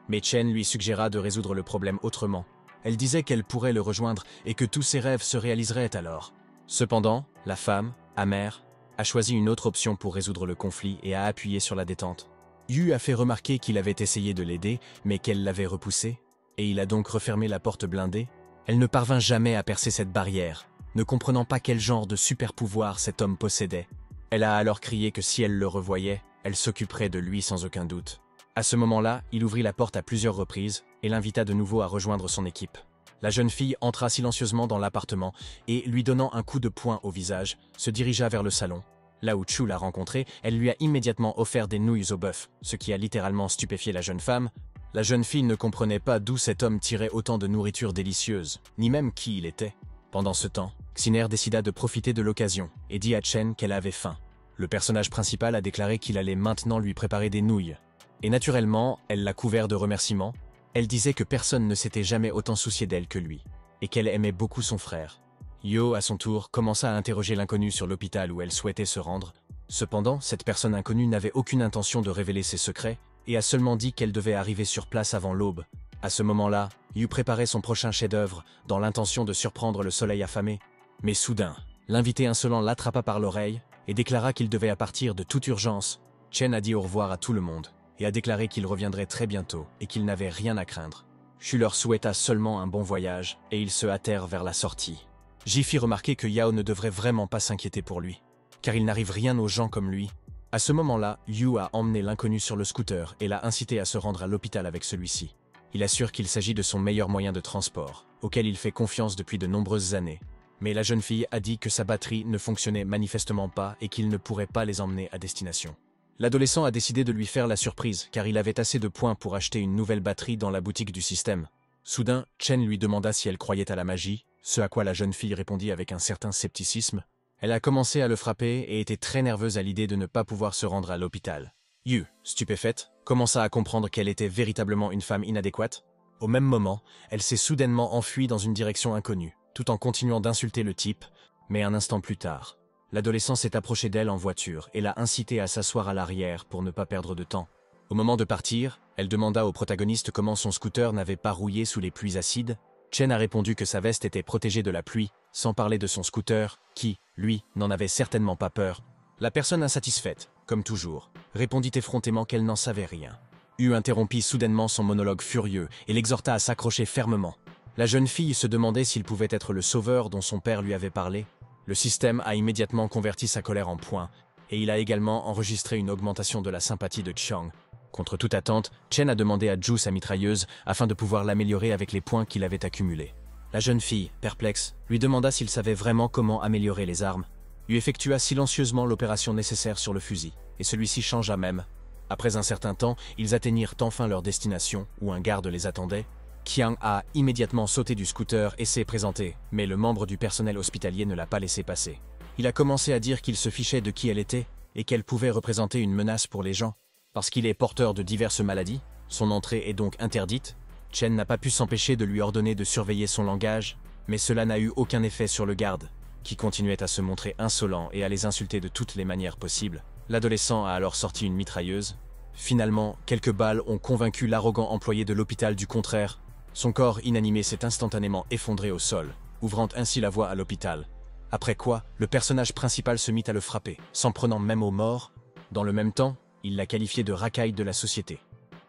S1: Mais Chen lui suggéra de résoudre le problème autrement. Elle disait qu'elle pourrait le rejoindre et que tous ses rêves se réaliseraient alors. Cependant, la femme, amère, a choisi une autre option pour résoudre le conflit et a appuyé sur la détente. Yu a fait remarquer qu'il avait essayé de l'aider, mais qu'elle l'avait repoussé, et il a donc refermé la porte blindée. Elle ne parvint jamais à percer cette barrière, ne comprenant pas quel genre de super-pouvoir cet homme possédait. Elle a alors crié que si elle le revoyait, elle s'occuperait de lui sans aucun doute. À ce moment-là, il ouvrit la porte à plusieurs reprises et l'invita de nouveau à rejoindre son équipe. La jeune fille entra silencieusement dans l'appartement et, lui donnant un coup de poing au visage, se dirigea vers le salon. Là où Chu l'a rencontrée, elle lui a immédiatement offert des nouilles au bœuf, ce qui a littéralement stupéfié la jeune femme. La jeune fille ne comprenait pas d'où cet homme tirait autant de nourriture délicieuse, ni même qui il était. Pendant ce temps, Xiner décida de profiter de l'occasion et dit à Chen qu'elle avait faim. Le personnage principal a déclaré qu'il allait maintenant lui préparer des nouilles. Et naturellement, elle l'a couvert de remerciements. Elle disait que personne ne s'était jamais autant soucié d'elle que lui, et qu'elle aimait beaucoup son frère. Yo, à son tour, commença à interroger l'inconnu sur l'hôpital où elle souhaitait se rendre. Cependant, cette personne inconnue n'avait aucune intention de révéler ses secrets, et a seulement dit qu'elle devait arriver sur place avant l'aube. À ce moment-là, Yu préparait son prochain chef-d'œuvre, dans l'intention de surprendre le soleil affamé. Mais soudain, l'invité insolent l'attrapa par l'oreille, et déclara qu'il devait partir de toute urgence. Chen a dit au revoir à tout le monde, et a déclaré qu'il reviendrait très bientôt et qu'il n'avait rien à craindre. Chu leur souhaita seulement un bon voyage et ils se hâtèrent vers la sortie. Ji fit remarquer que Yao ne devrait vraiment pas s'inquiéter pour lui, car il n'arrive rien aux gens comme lui. À ce moment-là, Yu a emmené l'inconnu sur le scooter et l'a incité à se rendre à l'hôpital avec celui-ci. Il assure qu'il s'agit de son meilleur moyen de transport, auquel il fait confiance depuis de nombreuses années. Mais la jeune fille a dit que sa batterie ne fonctionnait manifestement pas et qu'il ne pourrait pas les emmener à destination. L'adolescent a décidé de lui faire la surprise car il avait assez de points pour acheter une nouvelle batterie dans la boutique du système. Soudain, Chen lui demanda si elle croyait à la magie, ce à quoi la jeune fille répondit avec un certain scepticisme. Elle a commencé à le frapper et était très nerveuse à l'idée de ne pas pouvoir se rendre à l'hôpital. Yu, stupéfaite, commença à comprendre qu'elle était véritablement une femme inadéquate. Au même moment, elle s'est soudainement enfuie dans une direction inconnue, tout en continuant d'insulter le type, mais un instant plus tard, l'adolescent s'est approché d'elle en voiture et l'a incitée à s'asseoir à l'arrière pour ne pas perdre de temps. Au moment de partir, elle demanda au protagoniste comment son scooter n'avait pas rouillé sous les pluies acides. Chen a répondu que sa veste était protégée de la pluie, sans parler de son scooter, qui, lui, n'en avait certainement pas peur. La personne insatisfaite, comme toujours, répondit effrontément qu'elle n'en savait rien. Yu interrompit soudainement son monologue furieux et l'exhorta à s'accrocher fermement. La jeune fille se demandait s'il pouvait être le sauveur dont son père lui avait parlé. Le système a immédiatement converti sa colère en points, et il a également enregistré une augmentation de la sympathie de Chiang. Contre toute attente, Chen a demandé à Ju sa mitrailleuse afin de pouvoir l'améliorer avec les points qu'il avait accumulés. La jeune fille, perplexe, lui demanda s'il savait vraiment comment améliorer les armes. Yu effectua silencieusement l'opération nécessaire sur le fusil, et celui-ci changea même. Après un certain temps, ils atteignirent enfin leur destination, où un garde les attendait. Qiang a immédiatement sauté du scooter et s'est présenté, mais le membre du personnel hospitalier ne l'a pas laissé passer. Il a commencé à dire qu'il se fichait de qui elle était, et qu'elle pouvait représenter une menace pour les gens. Parce qu'il est porteur de diverses maladies, son entrée est donc interdite. Chen n'a pas pu s'empêcher de lui ordonner de surveiller son langage, mais cela n'a eu aucun effet sur le garde, qui continuait à se montrer insolent et à les insulter de toutes les manières possibles. L'adolescent a alors sorti une mitrailleuse. Finalement, quelques balles ont convaincu l'arrogant employé de l'hôpital du contraire. Son corps inanimé s'est instantanément effondré au sol, ouvrant ainsi la voie à l'hôpital. Après quoi, le personnage principal se mit à le frapper, s'en prenant même aux morts. Dans le même temps, il l'a qualifié de racaille de la société.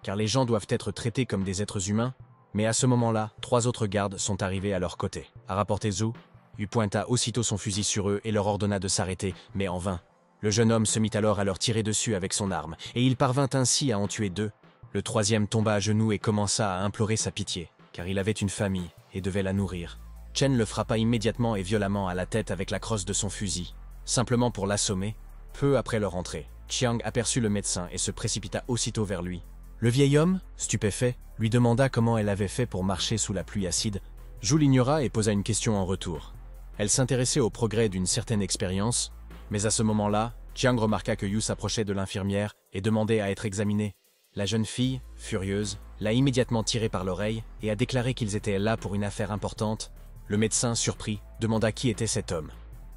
S1: Car les gens doivent être traités comme des êtres humains, mais à ce moment-là, 3 autres gardes sont arrivés à leur côté. A rapporté Zhu, Yu pointa aussitôt son fusil sur eux et leur ordonna de s'arrêter, mais en vain. Le jeune homme se mit alors à leur tirer dessus avec son arme, et il parvint ainsi à en tuer 2. Le 3e tomba à genoux et commença à implorer sa pitié, car il avait une famille et devait la nourrir. Chen le frappa immédiatement et violemment à la tête avec la crosse de son fusil, simplement pour l'assommer. Peu après leur entrée, Chiang aperçut le médecin et se précipita aussitôt vers lui. Le vieil homme, stupéfait, lui demanda comment elle avait fait pour marcher sous la pluie acide. Zhu l'ignora et posa une question en retour. Elle s'intéressait au progrès d'une certaine expérience, mais à ce moment-là, Chiang remarqua que Yu s'approchait de l'infirmière et demandait à être examinée. La jeune fille, furieuse, l'a immédiatement tiré par l'oreille et a déclaré qu'ils étaient là pour une affaire importante. Le médecin, surpris, demanda qui était cet homme.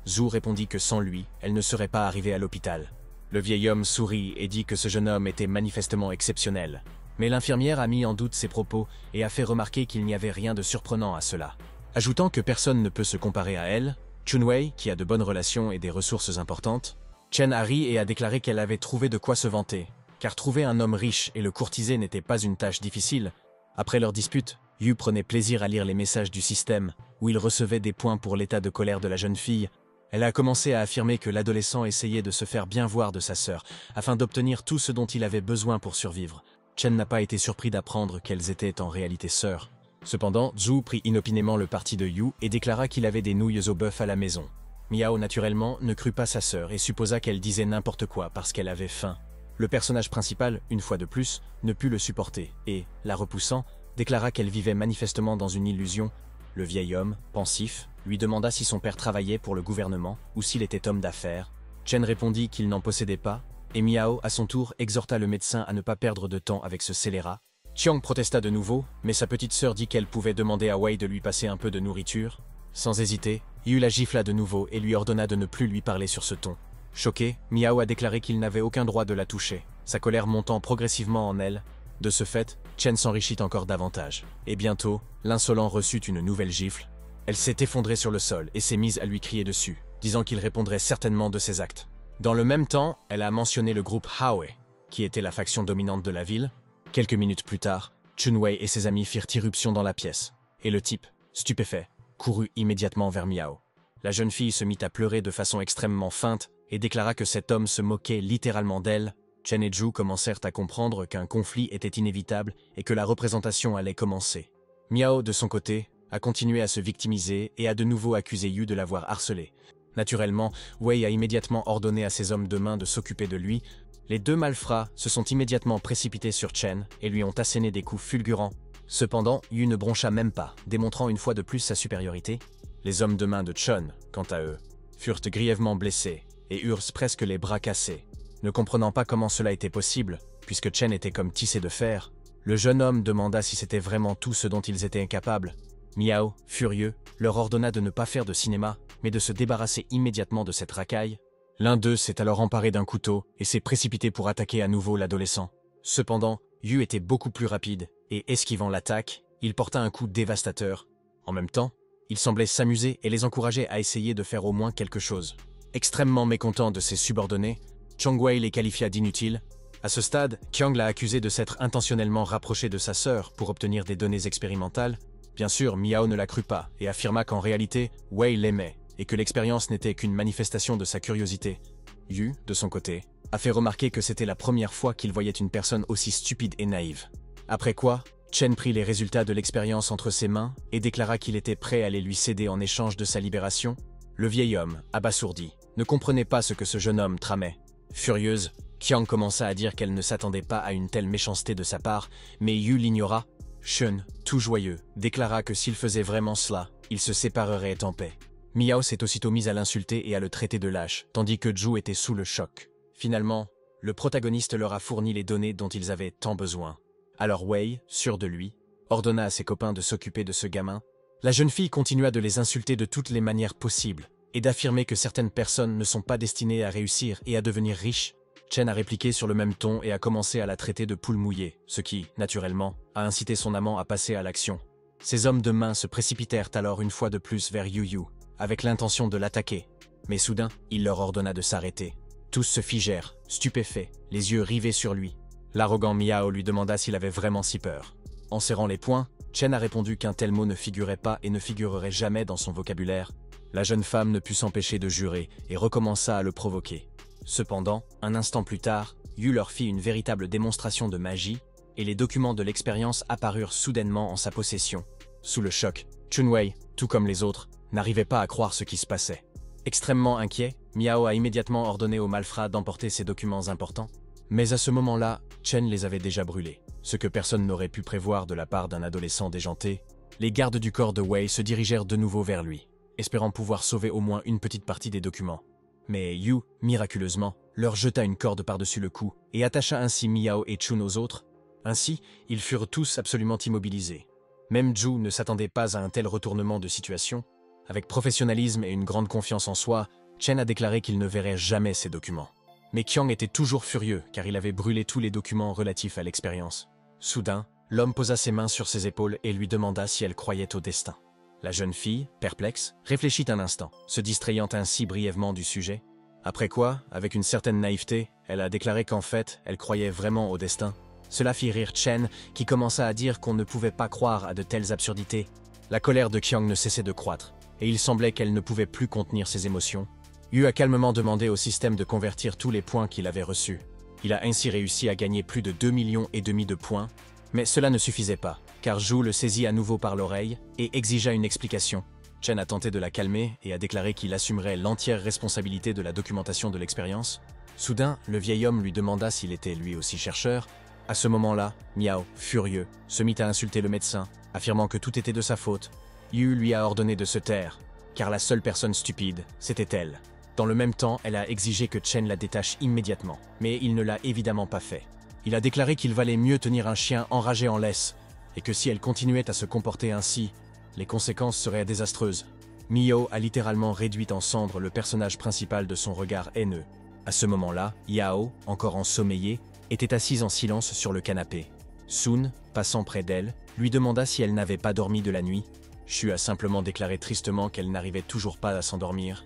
S1: Zhu répondit que sans lui, elle ne serait pas arrivée à l'hôpital. Le vieil homme sourit et dit que ce jeune homme était manifestement exceptionnel. Mais l'infirmière a mis en doute ses propos et a fait remarquer qu'il n'y avait rien de surprenant à cela. Ajoutant que personne ne peut se comparer à elle, Chunwei, qui a de bonnes relations et des ressources importantes, Chen a ri et a déclaré qu'elle avait trouvé de quoi se vanter, car trouver un homme riche et le courtiser n'était pas une tâche difficile. Après leur dispute, Yu prenait plaisir à lire les messages du système, où il recevait des points pour l'état de colère de la jeune fille. Elle a commencé à affirmer que l'adolescent essayait de se faire bien voir de sa sœur, afin d'obtenir tout ce dont il avait besoin pour survivre. Chen n'a pas été surpris d'apprendre qu'elles étaient en réalité sœurs. Cependant, Zhu prit inopinément le parti de Yu et déclara qu'il avait des nouilles au bœuf à la maison. Miao, naturellement, ne crut pas sa sœur et supposa qu'elle disait n'importe quoi parce qu'elle avait faim. Le personnage principal, une fois de plus, ne put le supporter et, la repoussant, déclara qu'elle vivait manifestement dans une illusion. Le vieil homme, pensif, lui demanda si son père travaillait pour le gouvernement ou s'il était homme d'affaires. Chen répondit qu'il n'en possédait pas, et Miao, à son tour, exhorta le médecin à ne pas perdre de temps avec ce scélérat. Chiang protesta de nouveau, mais sa petite sœur dit qu'elle pouvait demander à Wei de lui passer un peu de nourriture. Sans hésiter, Yu la gifla de nouveau et lui ordonna de ne plus lui parler sur ce ton. Choqué, Miao a déclaré qu'il n'avait aucun droit de la toucher, sa colère montant progressivement en elle. De ce fait, Chen s'enrichit encore davantage. Et bientôt, l'insolent reçut une nouvelle gifle. Elle s'est effondrée sur le sol et s'est mise à lui crier dessus, disant qu'il répondrait certainement de ses actes. Dans le même temps, elle a mentionné le groupe Haoe, qui était la faction dominante de la ville. Quelques minutes plus tard, Chunwei et ses amis firent irruption dans la pièce, et le type, stupéfait, courut immédiatement vers Miao. La jeune fille se mit à pleurer de façon extrêmement feinte et déclara que cet homme se moquait littéralement d'elle. Chen et Zhu commencèrent à comprendre qu'un conflit était inévitable et que la représentation allait commencer. Miao, de son côté, a continué à se victimiser et a de nouveau accusé Yu de l'avoir harcelé. Naturellement, Wei a immédiatement ordonné à ses hommes de main de s'occuper de lui. Les 2 malfrats se sont immédiatement précipités sur Chen et lui ont asséné des coups fulgurants. Cependant, Yu ne broncha même pas, démontrant une fois de plus sa supériorité. Les hommes de main de Chun, quant à eux, furent grièvement blessés et eurent presque les bras cassés. Ne comprenant pas comment cela était possible, puisque Chen était comme tissé de fer, le jeune homme demanda si c'était vraiment tout ce dont ils étaient incapables. Miao, furieux, leur ordonna de ne pas faire de cinéma, mais de se débarrasser immédiatement de cette racaille. L'un d'eux s'est alors emparé d'un couteau et s'est précipité pour attaquer à nouveau l'adolescent. Cependant, Yu était beaucoup plus rapide, et esquivant l'attaque, il porta un coup dévastateur. En même temps, il semblait s'amuser et les encourager à essayer de faire au moins quelque chose. Extrêmement mécontent de ses subordonnés, Chong Wei les qualifia d'inutiles. À ce stade, Qiang l'a accusé de s'être intentionnellement rapproché de sa sœur pour obtenir des données expérimentales. Bien sûr, Miao ne la crut pas et affirma qu'en réalité, Wei l'aimait et que l'expérience n'était qu'une manifestation de sa curiosité. Yu, de son côté, a fait remarquer que c'était la première fois qu'il voyait une personne aussi stupide et naïve. Après quoi, Chen prit les résultats de l'expérience entre ses mains et déclara qu'il était prêt à les lui céder en échange de sa libération. Le vieil homme, abasourdi, ne comprenait pas ce que ce jeune homme tramait. Furieuse, Qiang commença à dire qu'elle ne s'attendait pas à une telle méchanceté de sa part, mais Yu l'ignora. Shun, tout joyeux, déclara que s'il faisait vraiment cela, ils se sépareraient en paix. Miao s'est aussitôt mise à l'insulter et à le traiter de lâche, tandis que Zhu était sous le choc. Finalement, le protagoniste leur a fourni les données dont ils avaient tant besoin. Alors Wei, sûr de lui, ordonna à ses copains de s'occuper de ce gamin. La jeune fille continua de les insulter de toutes les manières possibles, et d'affirmer que certaines personnes ne sont pas destinées à réussir et à devenir riches. Chen a répliqué sur le même ton et a commencé à la traiter de poule mouillée, ce qui, naturellement, a incité son amant à passer à l'action. Ces hommes de main se précipitèrent alors une fois de plus vers Yu Yu, avec l'intention de l'attaquer. Mais soudain, il leur ordonna de s'arrêter. Tous se figèrent, stupéfaits, les yeux rivés sur lui. L'arrogant Miao lui demanda s'il avait vraiment si peur. En serrant les poings, Chen a répondu qu'un tel mot ne figurait pas et ne figurerait jamais dans son vocabulaire. La jeune femme ne put s'empêcher de jurer et recommença à le provoquer. Cependant, un instant plus tard, Yu leur fit une véritable démonstration de magie, et les documents de l'expérience apparurent soudainement en sa possession. Sous le choc, Chunwei, tout comme les autres, n'arrivait pas à croire ce qui se passait. Extrêmement inquiet, Miao a immédiatement ordonné aux malfrats d'emporter ces documents importants. Mais à ce moment-là, Chen les avait déjà brûlés, ce que personne n'aurait pu prévoir de la part d'un adolescent déjanté. Les gardes du corps de Wei se dirigèrent de nouveau vers lui, espérant pouvoir sauver au moins une petite partie des documents. Mais Yu, miraculeusement, leur jeta une corde par-dessus le cou et attacha ainsi Miao et Chun aux autres. Ainsi, ils furent tous absolument immobilisés. Même Zhu ne s'attendait pas à un tel retournement de situation. Avec professionnalisme et une grande confiance en soi, Chen a déclaré qu'il ne verrait jamais ces documents. Mais Qiang était toujours furieux car il avait brûlé tous les documents relatifs à l'expérience. Soudain, l'homme posa ses mains sur ses épaules et lui demanda si elle croyait au destin. La jeune fille, perplexe, réfléchit un instant, se distrayant ainsi brièvement du sujet. Après quoi, avec une certaine naïveté, elle a déclaré qu'en fait, elle croyait vraiment au destin. Cela fit rire Chen, qui commença à dire qu'on ne pouvait pas croire à de telles absurdités. La colère de Qiang ne cessait de croître, et il semblait qu'elle ne pouvait plus contenir ses émotions. Yu a calmement demandé au système de convertir tous les points qu'il avait reçus. Il a ainsi réussi à gagner plus de 2,5 millions de points, mais cela ne suffisait pas, car Zhu le saisit à nouveau par l'oreille et exigea une explication. Chen a tenté de la calmer et a déclaré qu'il assumerait l'entière responsabilité de la documentation de l'expérience. Soudain, le vieil homme lui demanda s'il était lui aussi chercheur. À ce moment-là, Miao, furieux, se mit à insulter le médecin, affirmant que tout était de sa faute. Yu lui a ordonné de se taire, car la seule personne stupide, c'était elle. Dans le même temps, elle a exigé que Chen la détache immédiatement, mais il ne l'a évidemment pas fait. Il a déclaré qu'il valait mieux tenir un chien enragé en laisse, et que si elle continuait à se comporter ainsi, les conséquences seraient désastreuses. Miao a littéralement réduit en cendres le personnage principal de son regard haineux. À ce moment-là, Yao, encore ensommeillée, était assise en silence sur le canapé. Sun, passant près d'elle, lui demanda si elle n'avait pas dormi de la nuit. Shu a simplement déclaré tristement qu'elle n'arrivait toujours pas à s'endormir.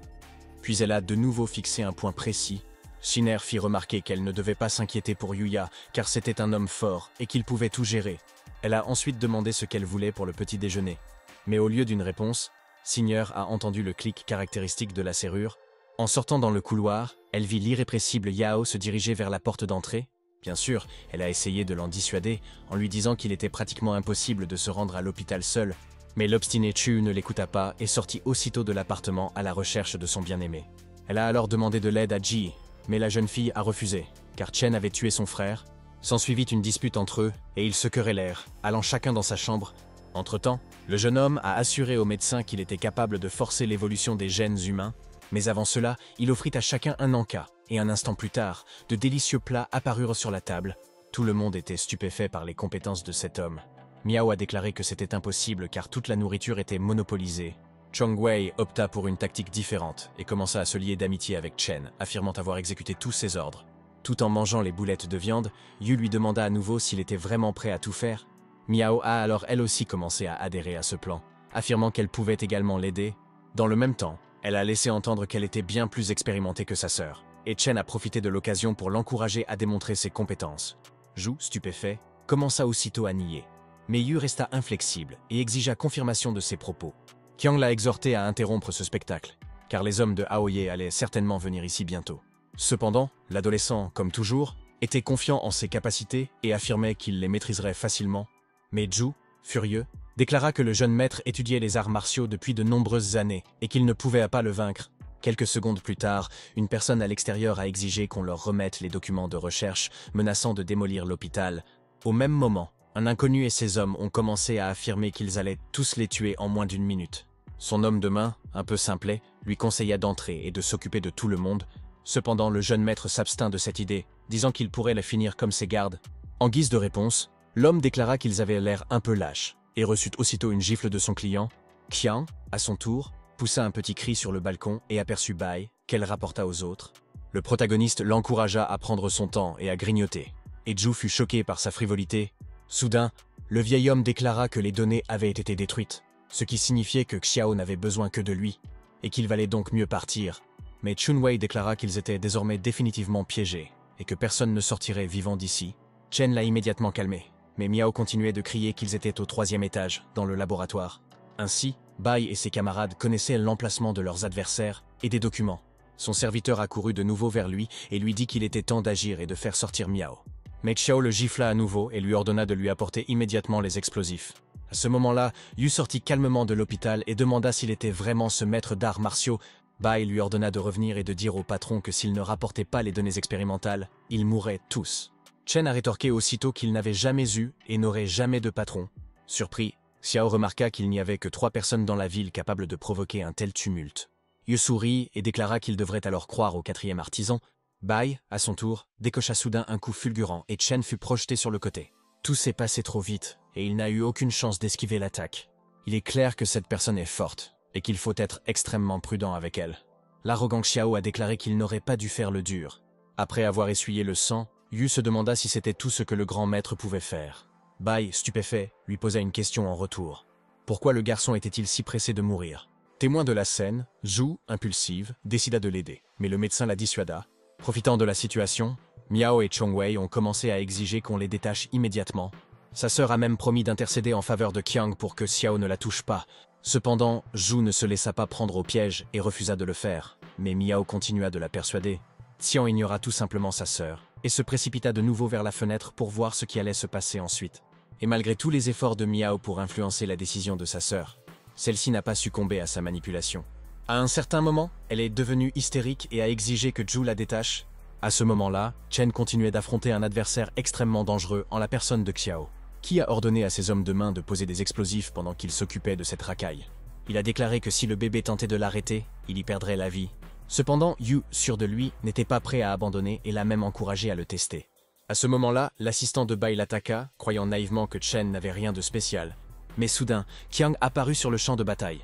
S1: Puis elle a de nouveau fixé un point précis. Shiner fit remarquer qu'elle ne devait pas s'inquiéter pour Yuya, car c'était un homme fort et qu'il pouvait tout gérer. Elle a ensuite demandé ce qu'elle voulait pour le petit déjeuner. Mais au lieu d'une réponse, Shiner a entendu le clic caractéristique de la serrure. En sortant dans le couloir, elle vit l'irrépressible Yao se diriger vers la porte d'entrée. Bien sûr, elle a essayé de l'en dissuader en lui disant qu'il était pratiquement impossible de se rendre à l'hôpital seul. Mais l'obstiné Chu ne l'écouta pas et sortit aussitôt de l'appartement à la recherche de son bien-aimé. Elle a alors demandé de l'aide à Ji, mais la jeune fille a refusé, car Chen avait tué son frère. S'ensuivit une dispute entre eux et ils se querellèrent, allant chacun dans sa chambre. Entre-temps, le jeune homme a assuré au médecin qu'il était capable de forcer l'évolution des gènes humains. Mais avant cela, il offrit à chacun un encas, et un instant plus tard, de délicieux plats apparurent sur la table. Tout le monde était stupéfait par les compétences de cet homme. Miao a déclaré que c'était impossible car toute la nourriture était monopolisée. Chong Wei opta pour une tactique différente et commença à se lier d'amitié avec Chen, affirmant avoir exécuté tous ses ordres. Tout en mangeant les boulettes de viande, Yu lui demanda à nouveau s'il était vraiment prêt à tout faire. Miao a alors elle aussi commencé à adhérer à ce plan, affirmant qu'elle pouvait également l'aider. Dans le même temps, elle a laissé entendre qu'elle était bien plus expérimentée que sa sœur, et Chen a profité de l'occasion pour l'encourager à démontrer ses compétences. Zhu, stupéfait, commença aussitôt à nier. Mais Yu resta inflexible et exigea confirmation de ses propos. Qiang l'a exhorté à interrompre ce spectacle, car les hommes de Aoye allaient certainement venir ici bientôt. Cependant, l'adolescent, comme toujours, était confiant en ses capacités et affirmait qu'il les maîtriserait facilement. Mais Zhu, furieux, déclara que le jeune maître étudiait les arts martiaux depuis de nombreuses années et qu'il ne pouvait pas le vaincre. Quelques secondes plus tard, une personne à l'extérieur a exigé qu'on leur remette les documents de recherche, menaçant de démolir l'hôpital. Au même moment, un inconnu et ses hommes ont commencé à affirmer qu'ils allaient tous les tuer en moins d'une minute. Son homme de main, un peu simplet, lui conseilla d'entrer et de s'occuper de tout le monde. Cependant, le jeune maître s'abstint de cette idée, disant qu'il pourrait la finir comme ses gardes. En guise de réponse, l'homme déclara qu'ils avaient l'air un peu lâches, et reçut aussitôt une gifle de son client. Qiang, à son tour, poussa un petit cri sur le balcon et aperçut Bai, qu'elle rapporta aux autres. Le protagoniste l'encouragea à prendre son temps et à grignoter, et Zhu fut choqué par sa frivolité. Soudain, le vieil homme déclara que les données avaient été détruites, ce qui signifiait que Xiao n'avait besoin que de lui, et qu'il valait donc mieux partir. Mais Chunwei déclara qu'ils étaient désormais définitivement piégés, et que personne ne sortirait vivant d'ici. Chen l'a immédiatement calmé, mais Miao continuait de crier qu'ils étaient au 3e étage, dans le laboratoire. Ainsi, Bai et ses camarades connaissaient l'emplacement de leurs adversaires et des documents. Son serviteur accourut de nouveau vers lui et lui dit qu'il était temps d'agir et de faire sortir Miao. Mais Xiao le gifla à nouveau et lui ordonna de lui apporter immédiatement les explosifs. À ce moment-là, Yu sortit calmement de l'hôpital et demanda s'il était vraiment ce maître d'arts martiaux. Bai lui ordonna de revenir et de dire au patron que s'il ne rapportait pas les données expérimentales, ils mourraient tous. Chen a rétorqué aussitôt qu'il n'avait jamais eu et n'aurait jamais de patron. Surpris, Xiao remarqua qu'il n'y avait que 3 personnes dans la ville capables de provoquer un tel tumulte. Yu sourit et déclara qu'il devrait alors croire au 4e artisan. Bai, à son tour, décocha soudain un coup fulgurant et Chen fut projeté sur le côté. Tout s'est passé trop vite et il n'a eu aucune chance d'esquiver l'attaque. Il est clair que cette personne est forte et qu'il faut être extrêmement prudent avec elle. L'arrogant Xiao a déclaré qu'il n'aurait pas dû faire le dur. Après avoir essuyé le sang, Yu se demanda si c'était tout ce que le grand maître pouvait faire. Bai, stupéfait, lui posa une question en retour. Pourquoi le garçon était-il si pressé de mourir? Témoin de la scène, Zhu, impulsive, décida de l'aider, mais le médecin la dissuada. Profitant de la situation, Miao et Chongwei ont commencé à exiger qu'on les détache immédiatement. Sa sœur a même promis d'intercéder en faveur de Qiang pour que Xiao ne la touche pas. Cependant, Zhu ne se laissa pas prendre au piège et refusa de le faire, mais Miao continua de la persuader. Xiang ignora tout simplement sa sœur et se précipita de nouveau vers la fenêtre pour voir ce qui allait se passer ensuite. Et malgré tous les efforts de Miao pour influencer la décision de sa sœur, celle-ci n'a pas succombé à sa manipulation. À un certain moment, elle est devenue hystérique et a exigé que Zhu la détache. À ce moment-là, Chen continuait d'affronter un adversaire extrêmement dangereux en la personne de Xiao, qui a ordonné à ses hommes de main de poser des explosifs pendant qu'ils s'occupaient de cette racaille. Il a déclaré que si le bébé tentait de l'arrêter, il y perdrait la vie. Cependant, Yu, sûr de lui, n'était pas prêt à abandonner et l'a même encouragé à le tester. À ce moment-là, l'assistant de Bai l'attaqua, croyant naïvement que Chen n'avait rien de spécial. Mais soudain, Qiang apparut sur le champ de bataille.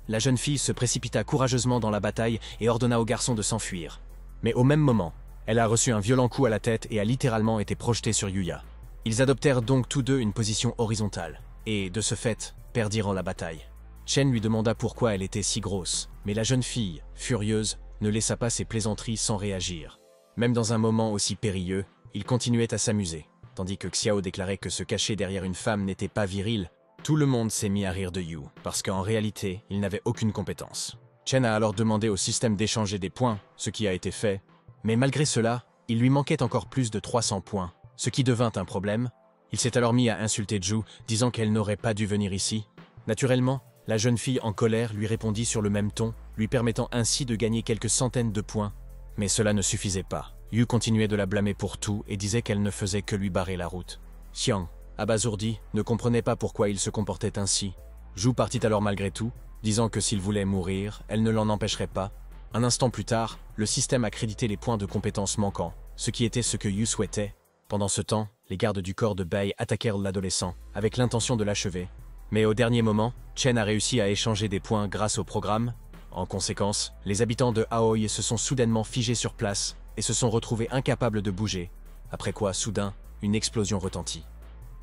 S1: La jeune fille se précipita courageusement dans la bataille et ordonna au garçon de s'enfuir. Mais au même moment, elle a reçu un violent coup à la tête et a littéralement été projetée sur Yuya. Ils adoptèrent donc tous deux une position horizontale, et, de ce fait, perdirent la bataille. Chen lui demanda pourquoi elle était si grosse, mais la jeune fille, furieuse, ne laissa pas ses plaisanteries sans réagir. Même dans un moment aussi périlleux, il continuait à s'amuser, tandis que Xiao déclarait que se cacher derrière une femme n'était pas viril. Tout le monde s'est mis à rire de Yu, parce qu'en réalité, il n'avait aucune compétence. Chen a alors demandé au système d'échanger des points, ce qui a été fait, mais malgré cela, il lui manquait encore plus de 300 points, ce qui devint un problème. Il s'est alors mis à insulter Zhu, disant qu'elle n'aurait pas dû venir ici. Naturellement, la jeune fille en colère lui répondit sur le même ton, lui permettant ainsi de gagner quelques centaines de points. Mais cela ne suffisait pas. Yu continuait de la blâmer pour tout et disait qu'elle ne faisait que lui barrer la route. Xiang, abasourdi, ne comprenait pas pourquoi il se comportait ainsi. Zhu partit alors malgré tout, disant que s'il voulait mourir, elle ne l'en empêcherait pas. Un instant plus tard, le système a crédité les points de compétence manquants, ce qui était ce que Yu souhaitait. Pendant ce temps, les gardes du corps de Bai attaquèrent l'adolescent, avec l'intention de l'achever. Mais au dernier moment, Chen a réussi à échanger des points grâce au programme. En conséquence, les habitants de Aoi se sont soudainement figés sur place et se sont retrouvés incapables de bouger, après quoi, soudain, une explosion retentit.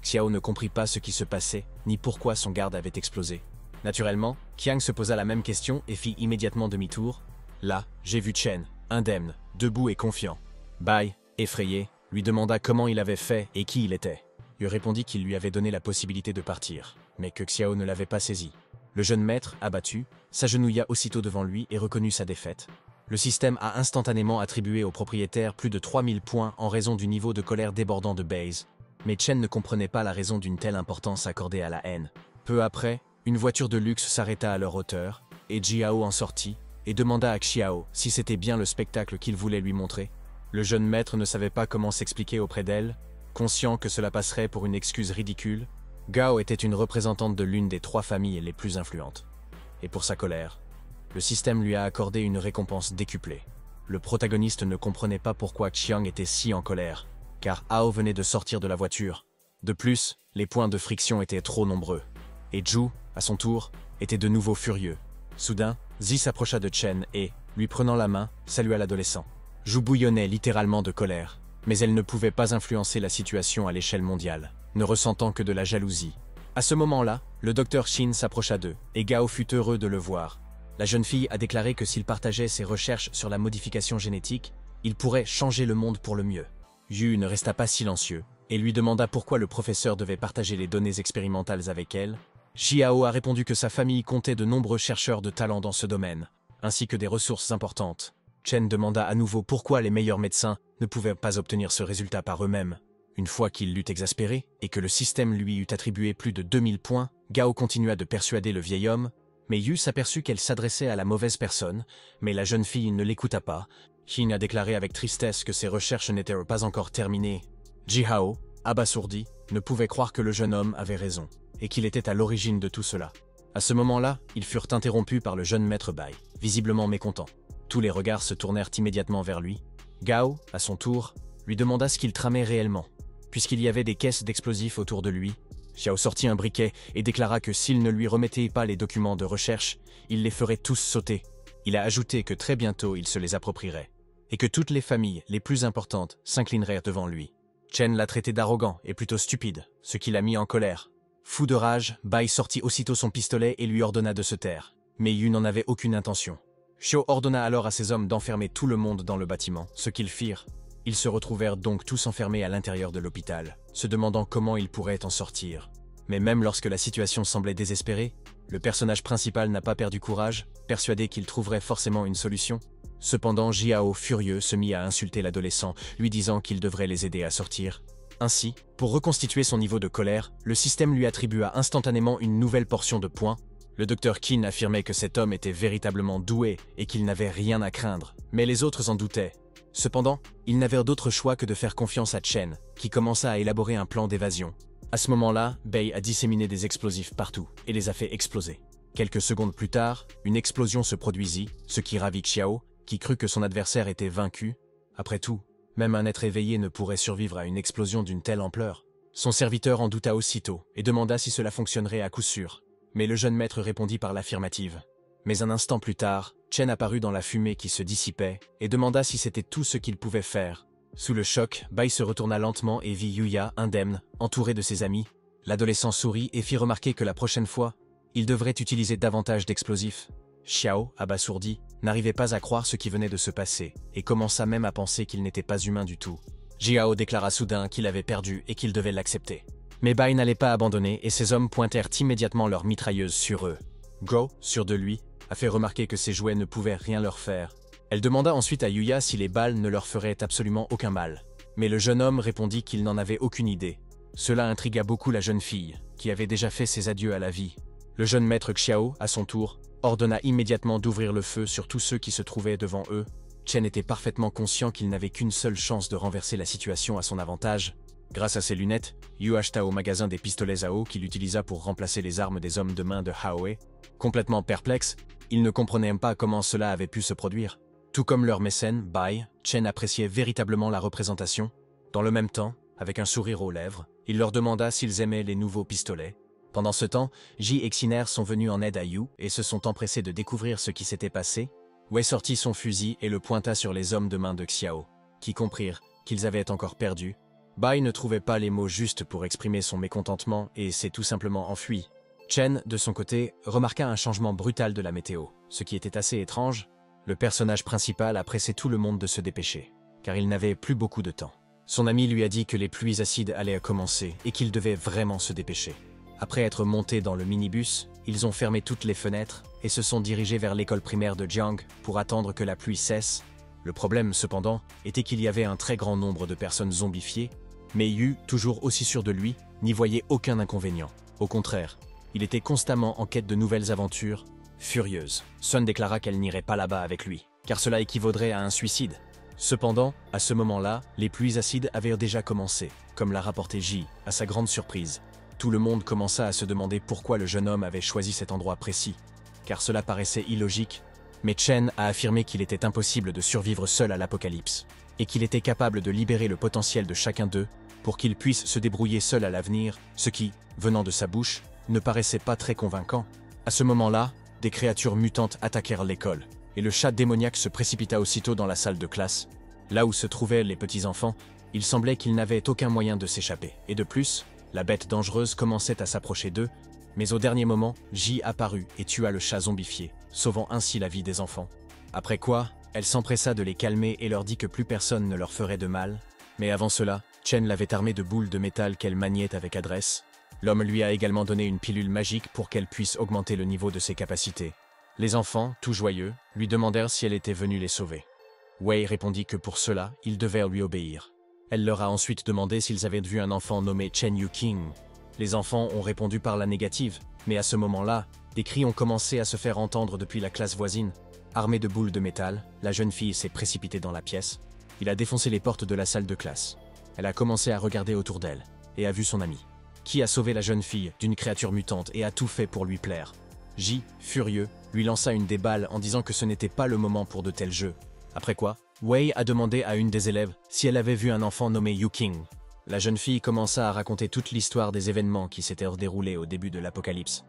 S1: Xiao ne comprit pas ce qui se passait, ni pourquoi son garde avait explosé. Naturellement, Qiang se posa la même question et fit immédiatement demi-tour. Là, j'ai vu Chen, indemne, debout et confiant. Bai, effrayé, lui demanda comment il avait fait et qui il était. Yu répondit qu'il lui avait donné la possibilité de partir, mais que Xiao ne l'avait pas saisi. Le jeune maître, abattu, s'agenouilla aussitôt devant lui et reconnut sa défaite. Le système a instantanément attribué au propriétaire plus de 3000 points en raison du niveau de colère débordant de Bai. Mais Chen ne comprenait pas la raison d'une telle importance accordée à la haine. Peu après, une voiture de luxe s'arrêta à leur hauteur, et Jiao en sortit, et demanda à Xiao si c'était bien le spectacle qu'il voulait lui montrer. Le jeune maître ne savait pas comment s'expliquer auprès d'elle, conscient que cela passerait pour une excuse ridicule. Gao était une représentante de l'une des 3 familles les plus influentes. Et pour sa colère, le système lui a accordé une récompense décuplée. Le protagoniste ne comprenait pas pourquoi Qiang était si en colère, car Hao venait de sortir de la voiture. De plus, les points de friction étaient trop nombreux. Et Zhu, à son tour, était de nouveau furieux. Soudain, Zi s'approcha de Chen et, lui prenant la main, salua l'adolescent. Zhu bouillonnait littéralement de colère, mais elle ne pouvait pas influencer la situation à l'échelle mondiale, ne ressentant que de la jalousie. À ce moment-là, le docteur Shin s'approcha d'eux, et Gao fut heureux de le voir. La jeune fille a déclaré que s'il partageait ses recherches sur la modification génétique, il pourrait changer le monde pour le mieux. Yu ne resta pas silencieux, et lui demanda pourquoi le professeur devait partager les données expérimentales avec elle. Xiao a répondu que sa famille comptait de nombreux chercheurs de talent dans ce domaine, ainsi que des ressources importantes. Chen demanda à nouveau pourquoi les meilleurs médecins ne pouvaient pas obtenir ce résultat par eux-mêmes. Une fois qu'il l'eut exaspéré, et que le système lui eut attribué plus de 2000 points, Gao continua de persuader le vieil homme, mais Yu s'aperçut qu'elle s'adressait à la mauvaise personne, mais la jeune fille ne l'écouta pas. Qin a déclaré avec tristesse que ses recherches n'étaient pas encore terminées. Jihao, abasourdi, ne pouvait croire que le jeune homme avait raison, et qu'il était à l'origine de tout cela. À ce moment-là, ils furent interrompus par le jeune maître Bai, visiblement mécontent. Tous les regards se tournèrent immédiatement vers lui. Gao, à son tour, lui demanda ce qu'il tramait réellement. Puisqu'il y avait des caisses d'explosifs autour de lui, Xiao sortit un briquet et déclara que s'il ne lui remettait pas les documents de recherche, il les ferait tous sauter. Il a ajouté que très bientôt il se les approprierait, et que toutes les familles les plus importantes s'inclineraient devant lui. Chen l'a traité d'arrogant et plutôt stupide, ce qui l'a mis en colère. Fou de rage, Bai sortit aussitôt son pistolet et lui ordonna de se taire. Mais Yu n'en avait aucune intention. Xiao ordonna alors à ses hommes d'enfermer tout le monde dans le bâtiment, ce qu'ils firent. Ils se retrouvèrent donc tous enfermés à l'intérieur de l'hôpital, se demandant comment ils pourraient en sortir. Mais même lorsque la situation semblait désespérée, le personnage principal n'a pas perdu courage, persuadé qu'il trouverait forcément une solution. Cependant, Jiao, furieux, se mit à insulter l'adolescent, lui disant qu'il devrait les aider à sortir. Ainsi, pour reconstituer son niveau de colère, le système lui attribua instantanément une nouvelle portion de points. Le docteur Qin affirmait que cet homme était véritablement doué et qu'il n'avait rien à craindre, mais les autres en doutaient. Cependant, ils n'avaient d'autre choix que de faire confiance à Chen, qui commença à élaborer un plan d'évasion. À ce moment-là, Bai a disséminé des explosifs partout et les a fait exploser. Quelques secondes plus tard, une explosion se produisit, ce qui ravit Xiao, qui crut que son adversaire était vaincu. Après tout, même un être éveillé ne pourrait survivre à une explosion d'une telle ampleur. Son serviteur en douta aussitôt et demanda si cela fonctionnerait à coup sûr. Mais le jeune maître répondit par l'affirmative. Mais un instant plus tard, Chen apparut dans la fumée qui se dissipait et demanda si c'était tout ce qu'il pouvait faire. Sous le choc, Bai se retourna lentement et vit Yuya, indemne, entouré de ses amis. L'adolescent sourit et fit remarquer que la prochaine fois, il devrait utiliser davantage d'explosifs. Xiao, abasourdi, n'arrivait pas à croire ce qui venait de se passer et commença même à penser qu'il n'était pas humain du tout. Jiao déclara soudain qu'il avait perdu et qu'il devait l'accepter. Mais Bai n'allait pas abandonner et ses hommes pointèrent immédiatement leurs mitrailleuses sur eux. Go, sûr de lui, a fait remarquer que ses jouets ne pouvaient rien leur faire. Elle demanda ensuite à Yuya si les balles ne leur feraient absolument aucun mal. Mais le jeune homme répondit qu'il n'en avait aucune idée. Cela intrigua beaucoup la jeune fille, qui avait déjà fait ses adieux à la vie. Le jeune maître Xiao, à son tour, ordonna immédiatement d'ouvrir le feu sur tous ceux qui se trouvaient devant eux. Chen était parfaitement conscient qu'il n'avait qu'une seule chance de renverser la situation à son avantage. Grâce à ses lunettes, Yu acheta au magasin des pistolets à eau qu'il utilisa pour remplacer les armes des hommes de main de Haoe. Complètement perplexe, Ils ne comprenaient pas comment cela avait pu se produire. Tout comme leur mécène, Bai, Chen appréciait véritablement la représentation. Dans le même temps, avec un sourire aux lèvres, il leur demanda s'ils aimaient les nouveaux pistolets. Pendant ce temps, Ji et Xiner sont venus en aide à Yu et se sont empressés de découvrir ce qui s'était passé. Wei sortit son fusil et le pointa sur les hommes de main de Xiao, qui comprirent qu'ils avaient encore perdu. Bai ne trouvait pas les mots justes pour exprimer son mécontentement et s'est tout simplement enfui. Chen, de son côté, remarqua un changement brutal de la météo, ce qui était assez étrange. Le personnage principal a pressé tout le monde de se dépêcher, car il n'avait plus beaucoup de temps. Son ami lui a dit que les pluies acides allaient commencer et qu'il devait vraiment se dépêcher. Après être montés dans le minibus, ils ont fermé toutes les fenêtres et se sont dirigés vers l'école primaire de Jiang pour attendre que la pluie cesse. Le problème, cependant, était qu'il y avait un très grand nombre de personnes zombifiées, mais Yu, toujours aussi sûr de lui, n'y voyait aucun inconvénient. Au contraire, il était constamment en quête de nouvelles aventures. Furieuse, Sun déclara qu'elle n'irait pas là-bas avec lui, car cela équivaudrait à un suicide. Cependant, à ce moment-là, les pluies acides avaient déjà commencé, comme l'a rapporté Ji, à sa grande surprise. Tout le monde commença à se demander pourquoi le jeune homme avait choisi cet endroit précis, car cela paraissait illogique, mais Chen a affirmé qu'il était impossible de survivre seul à l'apocalypse, et qu'il était capable de libérer le potentiel de chacun d'eux pour qu'ils puissent se débrouiller seuls à l'avenir, ce qui, venant de sa bouche, ne paraissait pas très convaincant. À ce moment-là, des créatures mutantes attaquèrent l'école, et le chat démoniaque se précipita aussitôt dans la salle de classe. Là où se trouvaient les petits-enfants, il semblait qu'ils n'avaient aucun moyen de s'échapper, et de plus, la bête dangereuse commençait à s'approcher d'eux, mais au dernier moment, Ji apparut et tua le chat zombifié, sauvant ainsi la vie des enfants. Après quoi, elle s'empressa de les calmer et leur dit que plus personne ne leur ferait de mal, mais avant cela, Chen l'avait armée de boules de métal qu'elle maniait avec adresse. L'homme lui a également donné une pilule magique pour qu'elle puisse augmenter le niveau de ses capacités. Les enfants, tout joyeux, lui demandèrent si elle était venue les sauver. Wei répondit que pour cela, ils devaient lui obéir. Elle leur a ensuite demandé s'ils avaient vu un enfant nommé Chen Yuqing. Les enfants ont répondu par la négative, mais à ce moment-là, des cris ont commencé à se faire entendre depuis la classe voisine. Armée de boules de métal, la jeune fille s'est précipitée dans la pièce. Il a défoncé les portes de la salle de classe. Elle a commencé à regarder autour d'elle, et a vu son ami, qui a sauvé la jeune fille d'une créature mutante et a tout fait pour lui plaire. Ji, furieux, lui lança une des balles en disant que ce n'était pas le moment pour de tels jeux. Après quoi, Wei a demandé à une des élèves si elle avait vu un enfant nommé Yuqing. La jeune fille commença à raconter toute l'histoire des événements qui s'étaient déroulés au début de l'apocalypse.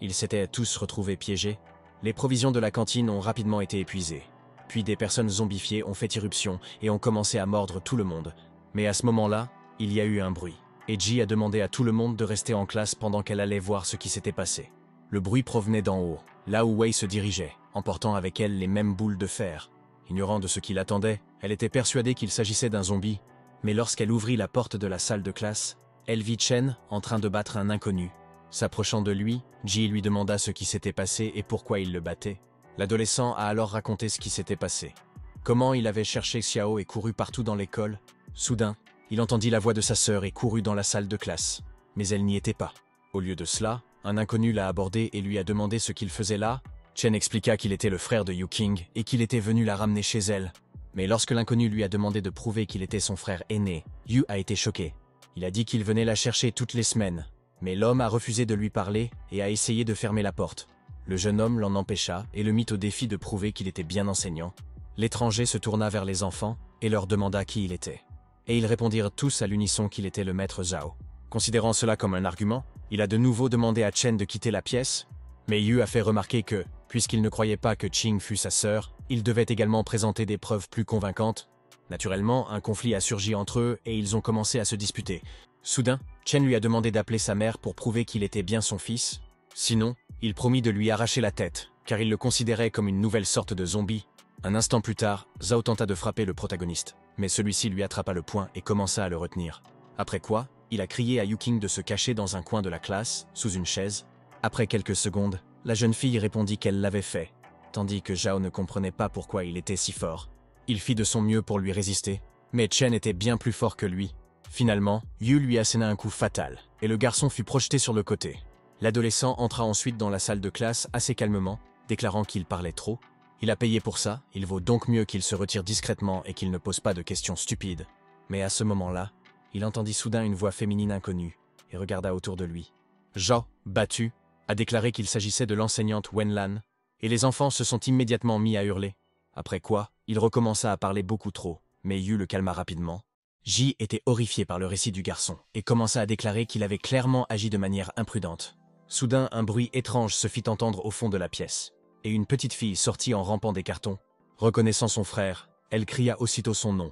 S1: Ils s'étaient tous retrouvés piégés. Les provisions de la cantine ont rapidement été épuisées. Puis des personnes zombifiées ont fait irruption et ont commencé à mordre tout le monde. Mais à ce moment-là, il y a eu un bruit. Et Ji a demandé à tout le monde de rester en classe pendant qu'elle allait voir ce qui s'était passé. Le bruit provenait d'en haut, là où Wei se dirigeait, emportant avec elle les mêmes boules de fer. Ignorant de ce qui l'attendait, elle était persuadée qu'il s'agissait d'un zombie. Mais lorsqu'elle ouvrit la porte de la salle de classe, elle vit Chen en train de battre un inconnu. S'approchant de lui, Ji lui demanda ce qui s'était passé et pourquoi il le battait. L'adolescent a alors raconté ce qui s'était passé. Comment il avait cherché Xiao et couru partout dans l'école. Soudain, il entendit la voix de sa sœur et courut dans la salle de classe. Mais elle n'y était pas. Au lieu de cela, un inconnu l'a abordé et lui a demandé ce qu'il faisait là. Chen expliqua qu'il était le frère de Yuqing et qu'il était venu la ramener chez elle. Mais lorsque l'inconnu lui a demandé de prouver qu'il était son frère aîné, Yu a été choqué. Il a dit qu'il venait la chercher toutes les semaines. Mais l'homme a refusé de lui parler et a essayé de fermer la porte. Le jeune homme l'en empêcha et le mit au défi de prouver qu'il était bien enseignant. L'étranger se tourna vers les enfants et leur demanda qui il était. Et ils répondirent tous à l'unisson qu'il était le maître Zhao. Considérant cela comme un argument, il a de nouveau demandé à Chen de quitter la pièce, mais Yu a fait remarquer que, puisqu'il ne croyait pas que Qing fût sa sœur, il devait également présenter des preuves plus convaincantes. Naturellement, un conflit a surgi entre eux et ils ont commencé à se disputer. Soudain, Chen lui a demandé d'appeler sa mère pour prouver qu'il était bien son fils. Sinon, il promit de lui arracher la tête, car il le considérait comme une nouvelle sorte de zombie. Un instant plus tard, Zhao tenta de frapper le protagoniste, mais celui-ci lui attrapa le poing et commença à le retenir. Après quoi, il a crié à Yuqing de se cacher dans un coin de la classe, sous une chaise. Après quelques secondes, la jeune fille répondit qu'elle l'avait fait, tandis que Zhao ne comprenait pas pourquoi il était si fort. Il fit de son mieux pour lui résister, mais Chen était bien plus fort que lui. Finalement, Yu lui asséna un coup fatal, et le garçon fut projeté sur le côté. L'adolescent entra ensuite dans la salle de classe assez calmement, déclarant qu'il parlait trop. Il a payé pour ça, il vaut donc mieux qu'il se retire discrètement et qu'il ne pose pas de questions stupides. Mais à ce moment-là, il entendit soudain une voix féminine inconnue, et regarda autour de lui. Zhao, battu, a déclaré qu'il s'agissait de l'enseignante Wenlan, et les enfants se sont immédiatement mis à hurler. Après quoi, il recommença à parler beaucoup trop, mais Yu le calma rapidement. Ji était horrifié par le récit du garçon et commença à déclarer qu'il avait clairement agi de manière imprudente. Soudain, un bruit étrange se fit entendre au fond de la pièce, et une petite fille sortit en rampant des cartons. Reconnaissant son frère, elle cria aussitôt son nom.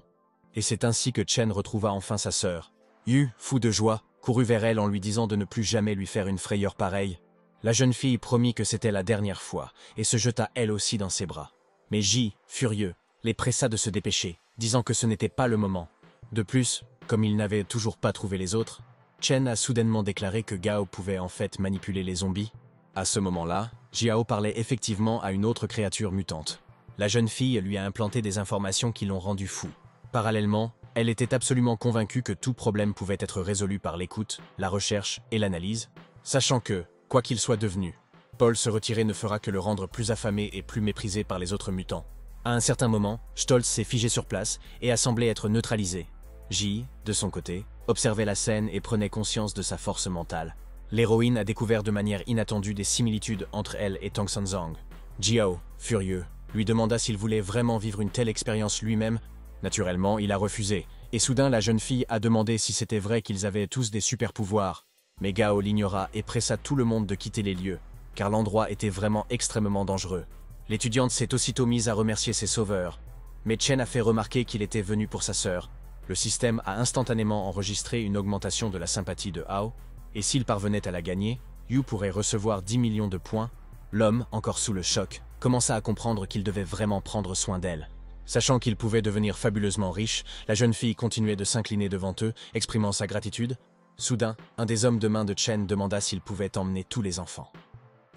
S1: Et c'est ainsi que Chen retrouva enfin sa sœur. Yu, fou de joie, courut vers elle en lui disant de ne plus jamais lui faire une frayeur pareille. La jeune fille promit que c'était la dernière fois, et se jeta elle aussi dans ses bras. Mais Ji, furieux, les pressa de se dépêcher, disant que ce n'était pas le moment. De plus, comme il n'avait toujours pas trouvé les autres, Chen a soudainement déclaré que Gao pouvait en fait manipuler les zombies. À ce moment-là, Jiao parlait effectivement à une autre créature mutante. La jeune fille lui a implanté des informations qui l'ont rendu fou. Parallèlement, elle était absolument convaincue que tout problème pouvait être résolu par l'écoute, la recherche et l'analyse, sachant que, quoi qu'il soit devenu, Paul se retirer ne fera que le rendre plus affamé et plus méprisé par les autres mutants. À un certain moment, Stoltz s'est figé sur place et a semblé être neutralisé. Ji, de son côté, observait la scène et prenait conscience de sa force mentale. L'héroïne a découvert de manière inattendue des similitudes entre elle et Tong Sanzang. Jiao, furieux, lui demanda s'il voulait vraiment vivre une telle expérience lui-même. Naturellement, il a refusé, et soudain la jeune fille a demandé si c'était vrai qu'ils avaient tous des super-pouvoirs. Mais Gao l'ignora et pressa tout le monde de quitter les lieux, car l'endroit était vraiment extrêmement dangereux. L'étudiante s'est aussitôt mise à remercier ses sauveurs, mais Chen a fait remarquer qu'il était venu pour sa sœur. Le système a instantanément enregistré une augmentation de la sympathie de Hao, et s'il parvenait à la gagner, Yu pourrait recevoir 10 millions de points. L'homme, encore sous le choc, commença à comprendre qu'il devait vraiment prendre soin d'elle. Sachant qu'il pouvait devenir fabuleusement riche, la jeune fille continuait de s'incliner devant eux, exprimant sa gratitude. Soudain, un des hommes de main de Chen demanda s'il pouvait emmener tous les enfants.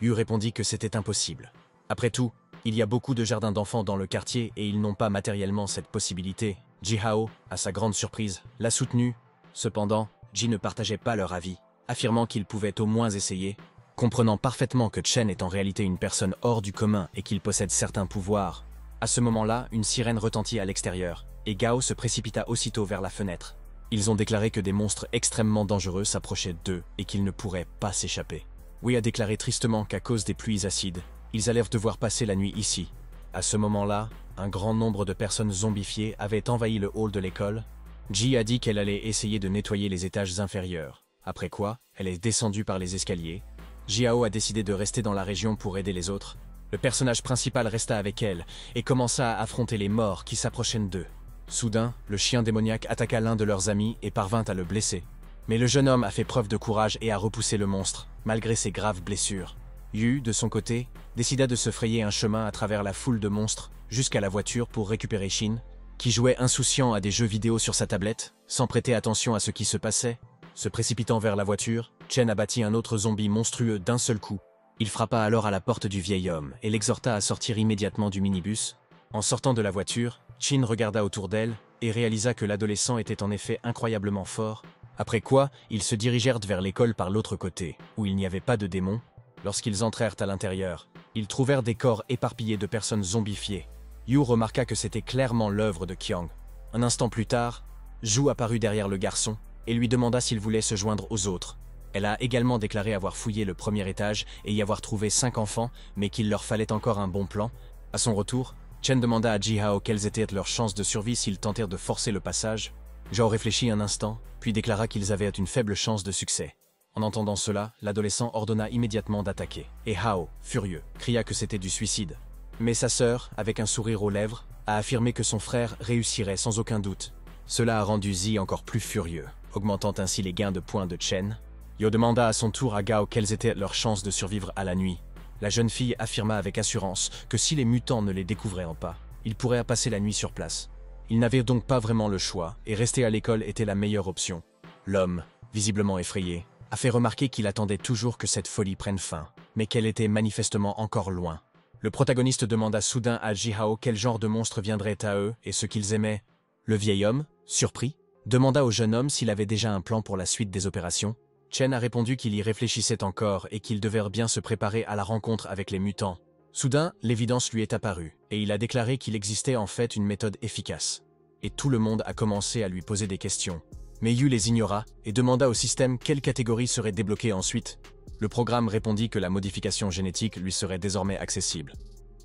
S1: Yu répondit que c'était impossible. Après tout, il y a beaucoup de jardins d'enfants dans le quartier et ils n'ont pas matériellement cette possibilité. Jihao, à sa grande surprise, l'a soutenu. Cependant, Ji ne partageait pas leur avis, affirmant qu'il pouvait au moins essayer. Comprenant parfaitement que Chen est en réalité une personne hors du commun et qu'il possède certains pouvoirs. À ce moment-là, une sirène retentit à l'extérieur, et Gao se précipita aussitôt vers la fenêtre. Ils ont déclaré que des monstres extrêmement dangereux s'approchaient d'eux et qu'ils ne pourraient pas s'échapper. Wei a déclaré tristement qu'à cause des pluies acides, ils allèrent devoir passer la nuit ici. À ce moment-là, un grand nombre de personnes zombifiées avaient envahi le hall de l'école. Ji a dit qu'elle allait essayer de nettoyer les étages inférieurs, après quoi, elle est descendue par les escaliers. Jiao a décidé de rester dans la région pour aider les autres. Le personnage principal resta avec elle et commença à affronter les morts qui s'approchaient d'eux. Soudain, le chien démoniaque attaqua l'un de leurs amis et parvint à le blesser. Mais le jeune homme a fait preuve de courage et a repoussé le monstre, malgré ses graves blessures. Yu, de son côté, décida de se frayer un chemin à travers la foule de monstres jusqu'à la voiture pour récupérer Shin, qui jouait insouciant à des jeux vidéo sur sa tablette, sans prêter attention à ce qui se passait. Se précipitant vers la voiture, Chen abattit un autre zombie monstrueux d'un seul coup. Il frappa alors à la porte du vieil homme et l'exhorta à sortir immédiatement du minibus. En sortant de la voiture, Shin regarda autour d'elle et réalisa que l'adolescent était en effet incroyablement fort. Après quoi, ils se dirigèrent vers l'école par l'autre côté, où il n'y avait pas de démons. Lorsqu'ils entrèrent à l'intérieur, ils trouvèrent des corps éparpillés de personnes zombifiées. Yu remarqua que c'était clairement l'œuvre de Qiang. Un instant plus tard, Zhu apparut derrière le garçon et lui demanda s'il voulait se joindre aux autres. Elle a également déclaré avoir fouillé le premier étage et y avoir trouvé 5 enfants, mais qu'il leur fallait encore un bon plan. À son retour, Chen demanda à Jihao quelles étaient leurs chances de survie s'ils tentèrent de forcer le passage. Zhao réfléchit un instant, puis déclara qu'ils avaient une faible chance de succès. En entendant cela, l'adolescent ordonna immédiatement d'attaquer, et Hao, furieux, cria que c'était du suicide. Mais sa sœur, avec un sourire aux lèvres, a affirmé que son frère réussirait sans aucun doute. Cela a rendu Zi encore plus furieux, augmentant ainsi les gains de points de Chen. Yo demanda à son tour à Gao quelles étaient leurs chances de survivre à la nuit. La jeune fille affirma avec assurance que si les mutants ne les découvraient pas, ils pourraient passer la nuit sur place. Ils n'avaient donc pas vraiment le choix, et rester à l'école était la meilleure option. L'homme, visiblement effrayé, a fait remarquer qu'il attendait toujours que cette folie prenne fin, mais qu'elle était manifestement encore loin. Le protagoniste demanda soudain à Jihao quel genre de monstre viendrait à eux et ce qu'ils aimaient. Le vieil homme, surpris, demanda au jeune homme s'il avait déjà un plan pour la suite des opérations. Chen a répondu qu'il y réfléchissait encore et qu'ils devaient bien se préparer à la rencontre avec les mutants. Soudain, l'évidence lui est apparue, et il a déclaré qu'il existait en fait une méthode efficace. Et tout le monde a commencé à lui poser des questions. Mais Yu les ignora et demanda au système quelle catégorie serait débloquée ensuite. Le programme répondit que la modification génétique lui serait désormais accessible.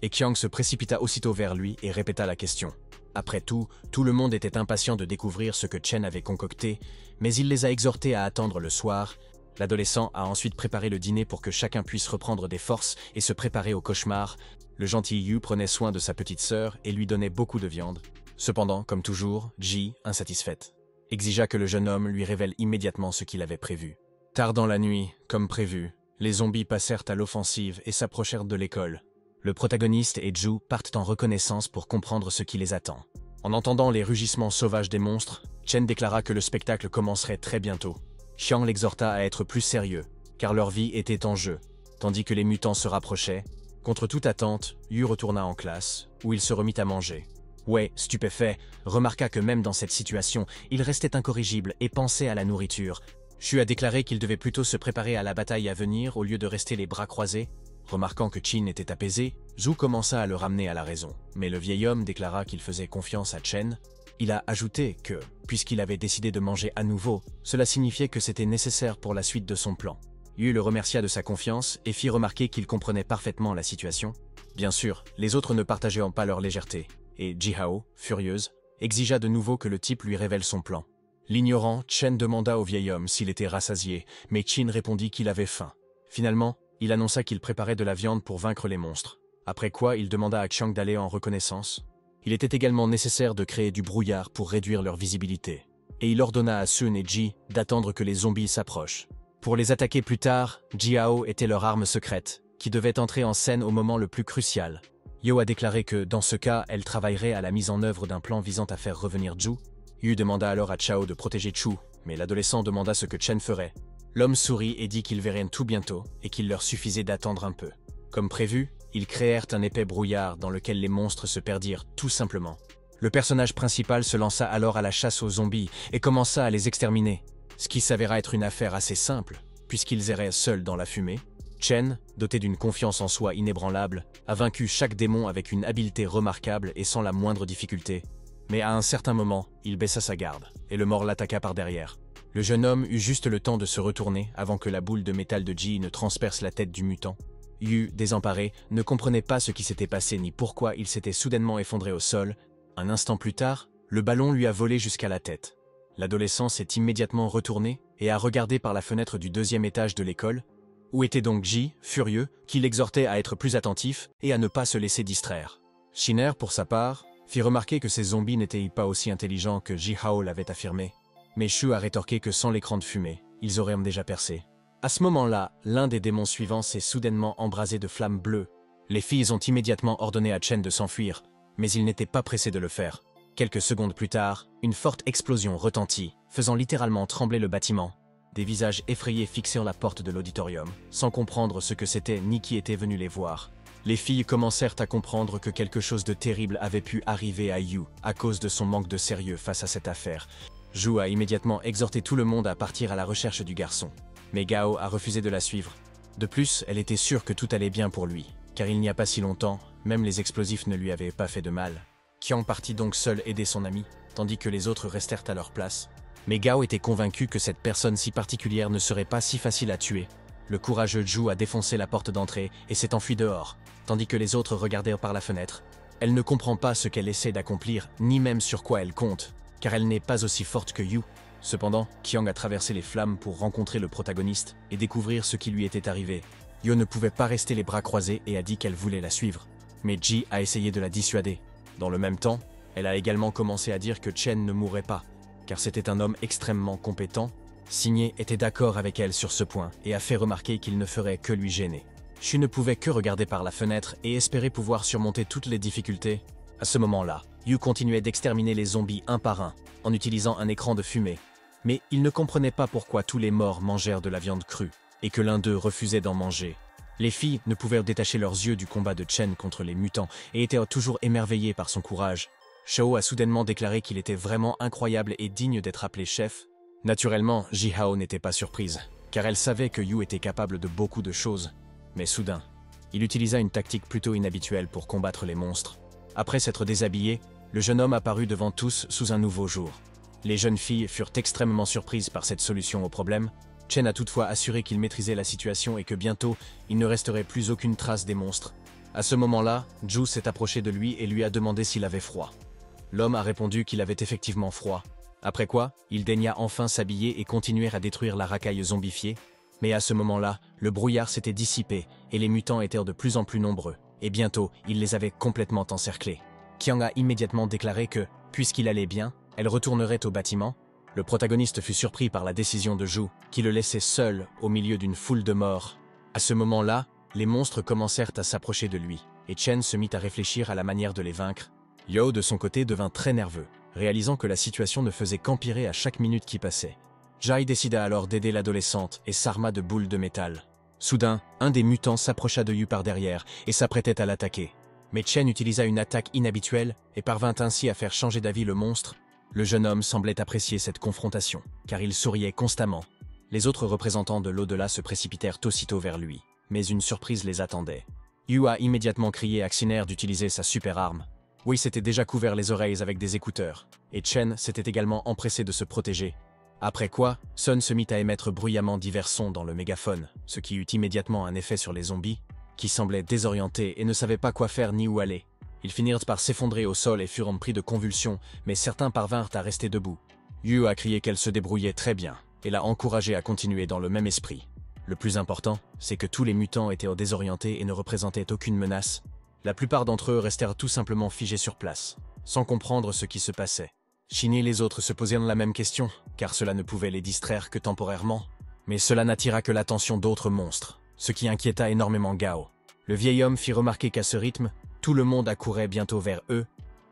S1: Et Qiang se précipita aussitôt vers lui et répéta la question. Après tout le monde était impatient de découvrir ce que Chen avait concocté, mais il les a exhortés à attendre le soir. L'adolescent a ensuite préparé le dîner pour que chacun puisse reprendre des forces et se préparer au cauchemar. Le gentil Yu prenait soin de sa petite sœur et lui donnait beaucoup de viande. Cependant, comme toujours, Ji, insatisfaite, exigea que le jeune homme lui révèle immédiatement ce qu'il avait prévu. Tard dans la nuit, comme prévu, les zombies passèrent à l'offensive et s'approchèrent de l'école. Le protagoniste et Ju partent en reconnaissance pour comprendre ce qui les attend. En entendant les rugissements sauvages des monstres, Chen déclara que le spectacle commencerait très bientôt. Qiang l'exhorta à être plus sérieux, car leur vie était en jeu. Tandis que les mutants se rapprochaient, contre toute attente, Yu retourna en classe, où il se remit à manger. Wei, stupéfait, remarqua que même dans cette situation, il restait incorrigible et pensait à la nourriture. Shu a déclaré qu'il devait plutôt se préparer à la bataille à venir au lieu de rester les bras croisés. Remarquant que Qin était apaisé, Zhu commença à le ramener à la raison. Mais le vieil homme déclara qu'il faisait confiance à Chen. Il a ajouté que, puisqu'il avait décidé de manger à nouveau, cela signifiait que c'était nécessaire pour la suite de son plan. Yu le remercia de sa confiance et fit remarquer qu'il comprenait parfaitement la situation. Bien sûr, les autres ne partageaient pas leur légèreté, et Jihao, furieuse, exigea de nouveau que le type lui révèle son plan. L'ignorant, Chen demanda au vieil homme s'il était rassasié, mais Qin répondit qu'il avait faim. Finalement, il annonça qu'il préparait de la viande pour vaincre les monstres. Après quoi, il demanda à Qiang d'aller en reconnaissance. Il était également nécessaire de créer du brouillard pour réduire leur visibilité. Et il ordonna à Sun et Ji d'attendre que les zombies s'approchent. Pour les attaquer plus tard, Jiao était leur arme secrète, qui devait entrer en scène au moment le plus crucial. Yo a déclaré que, dans ce cas, elle travaillerait à la mise en œuvre d'un plan visant à faire revenir Zhu. Yu demanda alors à Chao de protéger Chu, mais l'adolescent demanda ce que Chen ferait. L'homme sourit et dit qu'ils verraient tout bientôt et qu'il leur suffisait d'attendre un peu. Comme prévu, ils créèrent un épais brouillard dans lequel les monstres se perdirent tout simplement. Le personnage principal se lança alors à la chasse aux zombies et commença à les exterminer, ce qui s'avéra être une affaire assez simple, puisqu'ils erraient seuls dans la fumée. Chen, doté d'une confiance en soi inébranlable, a vaincu chaque démon avec une habileté remarquable et sans la moindre difficulté. Mais à un certain moment, il baissa sa garde, et le mort l'attaqua par derrière. Le jeune homme eut juste le temps de se retourner avant que la boule de métal de Ji ne transperce la tête du mutant. Yu, désemparé, ne comprenait pas ce qui s'était passé ni pourquoi il s'était soudainement effondré au sol. Un instant plus tard, le ballon lui a volé jusqu'à la tête. L'adolescent s'est immédiatement retourné et a regardé par la fenêtre du deuxième étage de l'école. Où était donc Ji, furieux, qui l'exhortait à être plus attentif et à ne pas se laisser distraire. Shiner, pour sa part, fit remarquer que ces zombies n'étaient pas aussi intelligents que Jihao l'avait affirmé. Mais Shu a rétorqué que sans l'écran de fumée, ils auraient déjà percé. À ce moment-là, l'un des démons suivants s'est soudainement embrasé de flammes bleues. Les filles ont immédiatement ordonné à Chen de s'enfuir, mais il n'était pas pressé de le faire. Quelques secondes plus tard, une forte explosion retentit, faisant littéralement trembler le bâtiment. Des visages effrayés fixèrent la porte de l'auditorium, sans comprendre ce que c'était ni qui était venu les voir. Les filles commencèrent à comprendre que quelque chose de terrible avait pu arriver à Yu à cause de son manque de sérieux face à cette affaire. Zhu a immédiatement exhorté tout le monde à partir à la recherche du garçon. Mais Gao a refusé de la suivre. De plus, elle était sûre que tout allait bien pour lui, car il n'y a pas si longtemps, même les explosifs ne lui avaient pas fait de mal. Qiang partit donc seul aider son ami, tandis que les autres restèrent à leur place. Mais Gao était convaincu que cette personne si particulière ne serait pas si facile à tuer. Le courageux Zhu a défoncé la porte d'entrée et s'est enfui dehors, tandis que les autres regardèrent par la fenêtre. Elle ne comprend pas ce qu'elle essaie d'accomplir, ni même sur quoi elle compte, car elle n'est pas aussi forte que Yu. Cependant, Qiang a traversé les flammes pour rencontrer le protagoniste et découvrir ce qui lui était arrivé. Yu ne pouvait pas rester les bras croisés et a dit qu'elle voulait la suivre. Mais Ji a essayé de la dissuader. Dans le même temps, elle a également commencé à dire que Chen ne mourrait pas, car c'était un homme extrêmement compétent. Signé était d'accord avec elle sur ce point et a fait remarquer qu'il ne ferait que lui gêner. Shu ne pouvait que regarder par la fenêtre et espérer pouvoir surmonter toutes les difficultés. À ce moment-là, Yu continuait d'exterminer les zombies un par un, en utilisant un écran de fumée. Mais il ne comprenait pas pourquoi tous les morts mangèrent de la viande crue, et que l'un d'eux refusait d'en manger. Les filles ne pouvaient détacher leurs yeux du combat de Chen contre les mutants et étaient toujours émerveillées par son courage. Shao a soudainement déclaré qu'il était vraiment incroyable et digne d'être appelé chef. Naturellement, Jihao n'était pas surprise, car elle savait que Yu était capable de beaucoup de choses. Mais soudain, il utilisa une tactique plutôt inhabituelle pour combattre les monstres. Après s'être déshabillé, le jeune homme apparut devant tous sous un nouveau jour. Les jeunes filles furent extrêmement surprises par cette solution au problème. Chen a toutefois assuré qu'il maîtrisait la situation et que bientôt, il ne resterait plus aucune trace des monstres. À ce moment-là, Zhu s'est approché de lui et lui a demandé s'il avait froid. L'homme a répondu qu'il avait effectivement froid. Après quoi, il daigna enfin s'habiller et continuer à détruire la racaille zombifiée. Mais à ce moment-là, le brouillard s'était dissipé et les mutants étaient de plus en plus nombreux. Et bientôt, il les avait complètement encerclés. Qiang a immédiatement déclaré que, puisqu'il allait bien, elle retournerait au bâtiment. Le protagoniste fut surpris par la décision de Zhu, qui le laissait seul au milieu d'une foule de morts. À ce moment-là, les monstres commencèrent à s'approcher de lui, et Chen se mit à réfléchir à la manière de les vaincre. Yao, de son côté, devint très nerveux, réalisant que la situation ne faisait qu'empirer à chaque minute qui passait. Jai décida alors d'aider l'adolescente et s'arma de boules de métal. Soudain, un des mutants s'approcha de Yu par derrière et s'apprêtait à l'attaquer. Mais Chen utilisa une attaque inhabituelle et parvint ainsi à faire changer d'avis le monstre. Le jeune homme semblait apprécier cette confrontation, car il souriait constamment. Les autres représentants de l'au-delà se précipitèrent aussitôt vers lui, mais une surprise les attendait. Yu a immédiatement crié à Xiner d'utiliser sa super arme. Wei s'était déjà couvert les oreilles avec des écouteurs, et Chen s'était également empressé de se protéger. Après quoi, Sun se mit à émettre bruyamment divers sons dans le mégaphone, ce qui eut immédiatement un effet sur les zombies, qui semblaient désorientés et ne savaient pas quoi faire ni où aller. Ils finirent par s'effondrer au sol et furent pris de convulsions, mais certains parvinrent à rester debout. Yu a crié qu'elle se débrouillait très bien, et l'a encouragée à continuer dans le même esprit. Le plus important, c'est que tous les mutants étaient désorientés et ne représentaient aucune menace. La plupart d'entre eux restèrent tout simplement figés sur place, sans comprendre ce qui se passait. Shin et les autres se posèrent la même question, car cela ne pouvait les distraire que temporairement. Mais cela n'attira que l'attention d'autres monstres, ce qui inquiéta énormément Gao. Le vieil homme fit remarquer qu'à ce rythme, tout le monde accourait bientôt vers eux,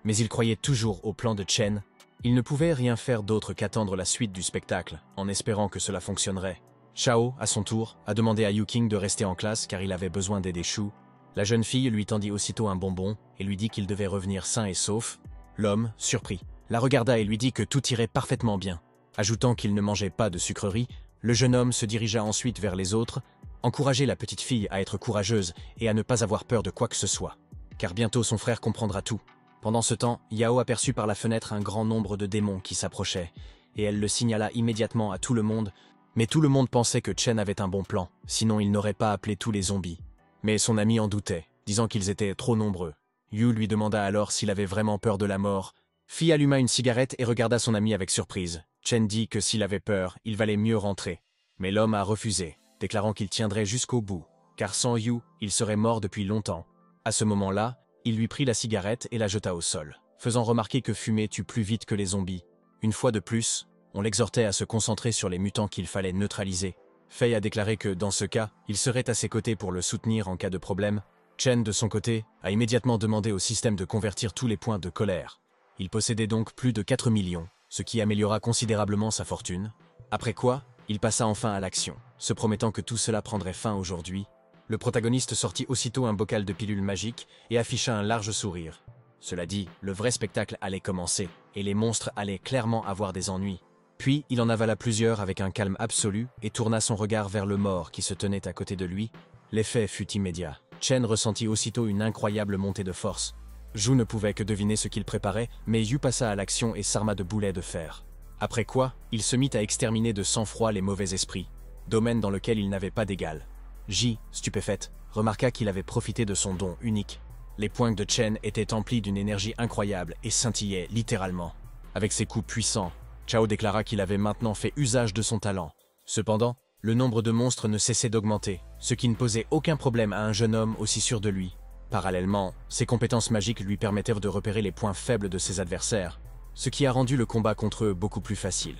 S1: mais il croyait toujours au plan de Chen. Il ne pouvait rien faire d'autre qu'attendre la suite du spectacle, en espérant que cela fonctionnerait. Shao, à son tour, a demandé à Yu Qing de rester en classe car il avait besoin d'aider Shu. La jeune fille lui tendit aussitôt un bonbon et lui dit qu'il devait revenir sain et sauf. L'homme, surpris, la regarda et lui dit que tout irait parfaitement bien. Ajoutant qu'il ne mangeait pas de sucreries, le jeune homme se dirigea ensuite vers les autres, encourager la petite fille à être courageuse et à ne pas avoir peur de quoi que ce soit. Car bientôt son frère comprendra tout. Pendant ce temps, Yao aperçut par la fenêtre un grand nombre de démons qui s'approchaient, et elle le signala immédiatement à tout le monde, mais tout le monde pensait que Chen avait un bon plan, sinon il n'aurait pas appelé tous les zombies. Mais son ami en doutait, disant qu'ils étaient trop nombreux. Yu lui demanda alors s'il avait vraiment peur de la mort. Fi alluma une cigarette et regarda son ami avec surprise. Chen dit que s'il avait peur, il valait mieux rentrer. Mais l'homme a refusé, déclarant qu'il tiendrait jusqu'au bout, car sans Yu, il serait mort depuis longtemps. À ce moment-là, il lui prit la cigarette et la jeta au sol, faisant remarquer que fumer tue plus vite que les zombies. Une fois de plus, on l'exhortait à se concentrer sur les mutants qu'il fallait neutraliser. Fei a déclaré que, dans ce cas, il serait à ses côtés pour le soutenir en cas de problème. Chen, de son côté, a immédiatement demandé au système de convertir tous les points de colère. Il possédait donc plus de 4 millions, ce qui améliora considérablement sa fortune. Après quoi, il passa enfin à l'action, se promettant que tout cela prendrait fin aujourd'hui. Le protagoniste sortit aussitôt un bocal de pilules magiques et afficha un large sourire. Cela dit, le vrai spectacle allait commencer, et les monstres allaient clairement avoir des ennuis. Puis, il en avala plusieurs avec un calme absolu et tourna son regard vers le mort qui se tenait à côté de lui. L'effet fut immédiat. Chen ressentit aussitôt une incroyable montée de force. Zhu ne pouvait que deviner ce qu'il préparait, mais Yu passa à l'action et s'arma de boulets de fer. Après quoi, il se mit à exterminer de sang-froid les mauvais esprits, domaine dans lequel il n'avait pas d'égal. Ji, stupéfaite, remarqua qu'il avait profité de son don unique. Les poings de Chen étaient emplis d'une énergie incroyable et scintillaient littéralement. Avec ses coups puissants, Chao déclara qu'il avait maintenant fait usage de son talent. Cependant, le nombre de monstres ne cessait d'augmenter, ce qui ne posait aucun problème à un jeune homme aussi sûr de lui. Parallèlement, ses compétences magiques lui permettèrent de repérer les points faibles de ses adversaires, ce qui a rendu le combat contre eux beaucoup plus facile.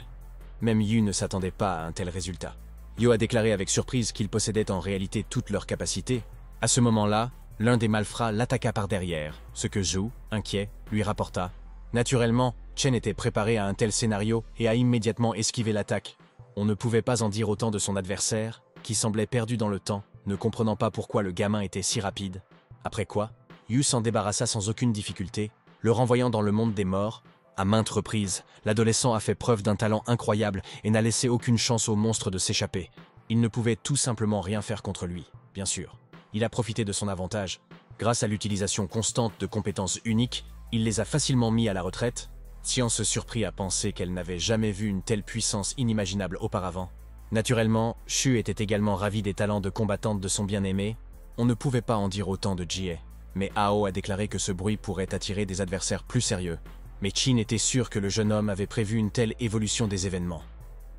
S1: Même Yu ne s'attendait pas à un tel résultat. Yo a déclaré avec surprise qu'il possédait en réalité toutes leurs capacités. À ce moment-là, l'un des malfrats l'attaqua par derrière, ce que Zhu, inquiet, lui rapporta. Naturellement, Chen était préparé à un tel scénario et a immédiatement esquivé l'attaque. On ne pouvait pas en dire autant de son adversaire, qui semblait perdu dans le temps, ne comprenant pas pourquoi le gamin était si rapide. Après quoi, Yu s'en débarrassa sans aucune difficulté, le renvoyant dans le monde des morts. À maintes reprises, l'adolescent a fait preuve d'un talent incroyable et n'a laissé aucune chance au monstre de s'échapper. Il ne pouvait tout simplement rien faire contre lui, bien sûr. Il a profité de son avantage. Grâce à l'utilisation constante de compétences uniques, il les a facilement mis à la retraite. Xian se surprit à penser qu'elle n'avait jamais vu une telle puissance inimaginable auparavant. Naturellement, Shu était également ravie des talents de combattante de son bien-aimé. On ne pouvait pas en dire autant de Jie. Mais Hao a déclaré que ce bruit pourrait attirer des adversaires plus sérieux. Mais Qin était sûr que le jeune homme avait prévu une telle évolution des événements.